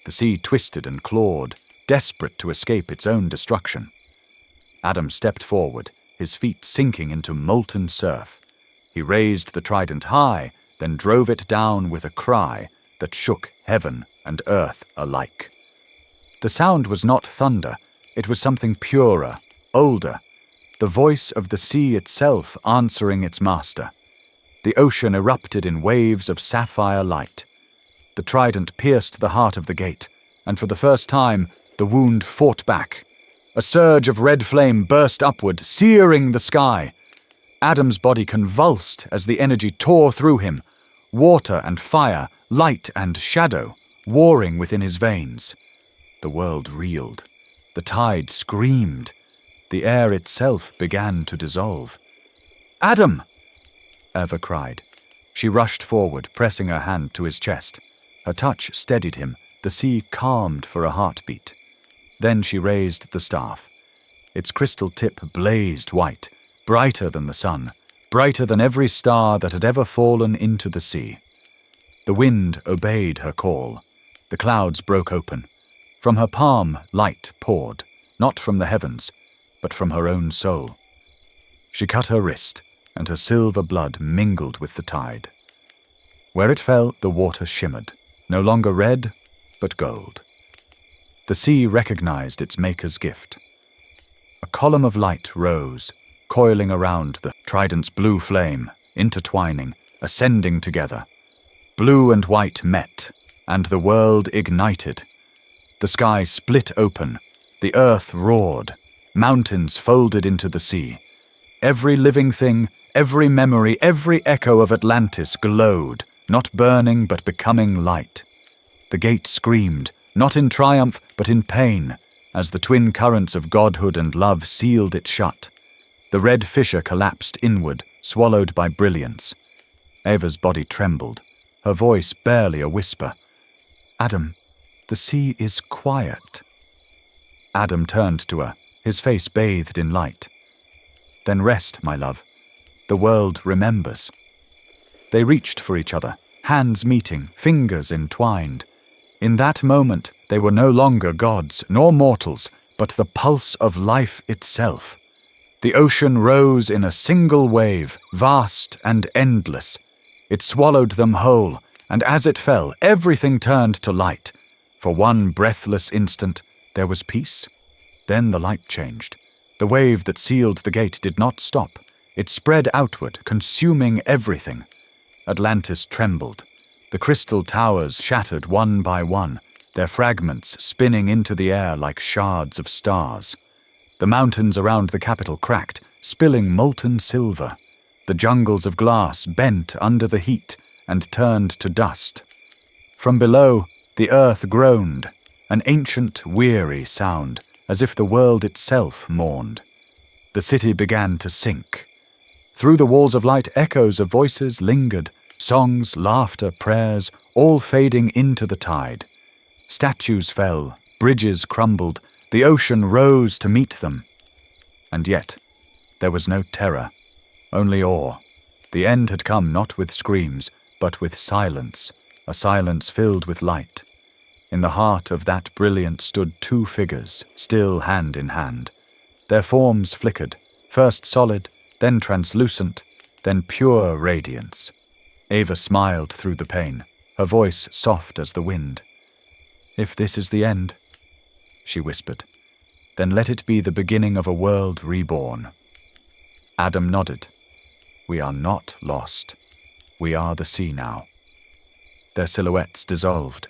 The sea twisted and clawed, desperate to escape its own destruction. Adam stepped forward, his feet sinking into molten surf. He raised the trident high, then drove it down with a cry that shook heaven and earth alike. The sound was not thunder, it was something purer, older, the voice of the sea itself answering its master. The ocean erupted in waves of sapphire light. The trident pierced the heart of the gate, and for the first time, the wound fought back. A surge of red flame burst upward, searing the sky. Adam's body convulsed as the energy tore through him, water and fire, light and shadow, warring within his veins. The world reeled. The tide screamed. The air itself began to dissolve. "Adam!" Eva cried. She rushed forward, pressing her hand to his chest. Her touch steadied him, the sea calmed for a heartbeat. Then she raised the staff. Its crystal tip blazed white, brighter than the sun, brighter than every star that had ever fallen into the sea. The wind obeyed her call. The clouds broke open. From her palm, light poured, not from the heavens, but from her own soul. She cut her wrist, and her silver blood mingled with the tide. Where it fell, the water shimmered, no longer red, but gold. The sea recognized its maker's gift. A column of light rose, coiling around the trident's blue flame, intertwining, ascending together. Blue and white met, and the world ignited. The sky split open, the earth roared, mountains folded into the sea. Every living thing, every memory, every echo of Atlantis glowed, not burning but becoming light. The gate screamed, not in triumph but in pain, as the twin currents of godhood and love sealed it shut. The red fissure collapsed inward, swallowed by brilliance. Eva's body trembled, her voice barely a whisper. "Adam, the sea is quiet." Adam turned to her, his face bathed in light. "Then rest, my love. The world remembers." They reached for each other, hands meeting, fingers entwined. In that moment, they were no longer gods, nor mortals, but the pulse of life itself. The ocean rose in a single wave, vast and endless. It swallowed them whole, and as it fell, everything turned to light. For one breathless instant, there was peace. Then the light changed. The wave that sealed the gate did not stop. It spread outward, consuming everything. Atlantis trembled. The crystal towers shattered one by one, their fragments spinning into the air like shards of stars. The mountains around the capital cracked, spilling molten silver. The jungles of glass bent under the heat and turned to dust. From below, the earth groaned, an ancient, weary sound, as if the world itself mourned. The city began to sink. Through the walls of light, echoes of voices lingered, songs, laughter, prayers, all fading into the tide. Statues fell, bridges crumbled, The ocean rose to meet them. And yet, there was no terror, only awe. The end had come not with screams, but with silence, a silence filled with light. In the heart of that brilliant stood two figures, still hand in hand. Their forms flickered, first solid, then translucent, then pure radiance. Ava smiled through the pain, her voice soft as the wind. "If this is the end," she whispered, "then let it be the beginning of a world reborn." Adam nodded. "We are not lost. We are the sea now." Their silhouettes dissolved,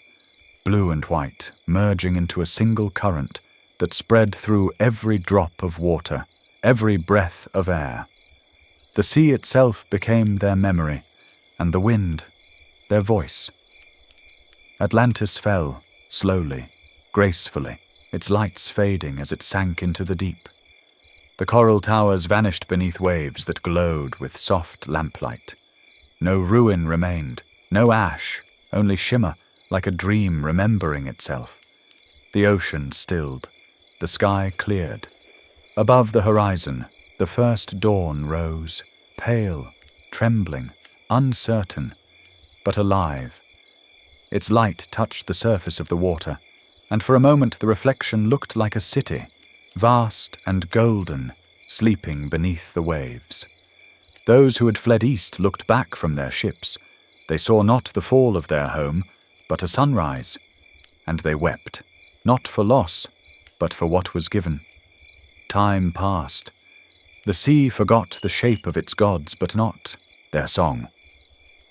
blue and white, merging into a single current that spread through every drop of water, every breath of air. The sea itself became their memory, and the wind, their voice. Atlantis fell, slowly, gracefully, its lights fading as it sank into the deep. The coral towers vanished beneath waves that glowed with soft lamplight. No ruin remained, no ash, only shimmer, like a dream remembering itself. The ocean stilled, the sky cleared. Above the horizon, the first dawn rose, pale, trembling, uncertain, but alive. Its light touched the surface of the water, and for a moment the reflection looked like a city, vast and golden, sleeping beneath the waves. Those who had fled east looked back from their ships. They saw not the fall of their home, but a sunrise, and they wept, not for loss, but for what was given. Time passed. The sea forgot the shape of its gods, but not their song.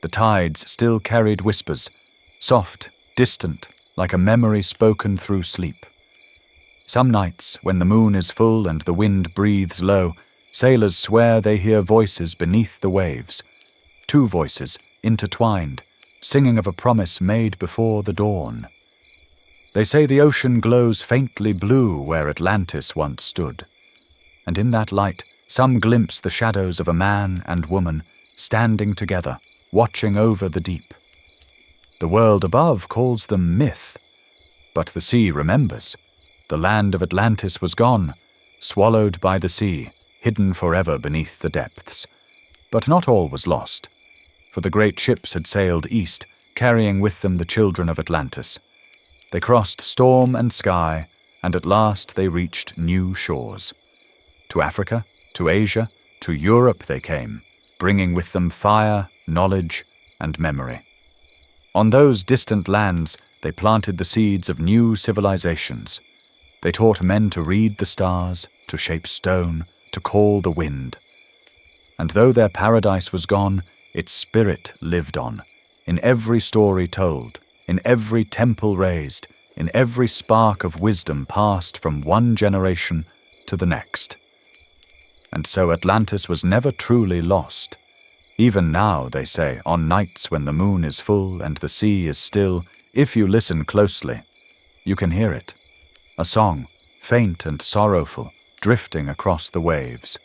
The tides still carried whispers, soft, distant, like a memory spoken through sleep. Some nights, when the moon is full and the wind breathes low, sailors swear they hear voices beneath the waves. Two voices, intertwined, singing of a promise made before the dawn. They say the ocean glows faintly blue where Atlantis once stood, and in that light some glimpse the shadows of a man and woman standing together, watching over the deep. The world above calls them myth, but the sea remembers. The land of Atlantis was gone, swallowed by the sea, hidden forever beneath the depths. But not all was lost, for the great ships had sailed east, carrying with them the children of Atlantis. They crossed storm and sky, and at last they reached new shores. To Africa, to Asia, to Europe they came, bringing with them fire, knowledge, and memory. On those distant lands they planted the seeds of new civilizations. They taught men to read the stars, to shape stone, to call the wind. And though their paradise was gone, its spirit lived on, in every story told, in every temple raised, in every spark of wisdom passed from one generation to the next. And so Atlantis was never truly lost. Even now, they say, on nights when the moon is full and the sea is still, if you listen closely, you can hear it. A song, faint and sorrowful, drifting across the waves.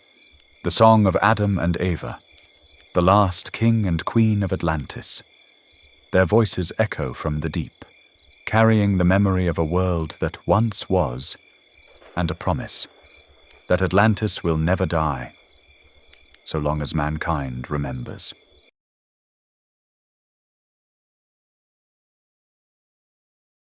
The song of Adam and Eva, the last king and queen of Atlantis. Their voices echo from the deep, carrying the memory of a world that once was, and a promise that Atlantis will never die, so long as mankind remembers.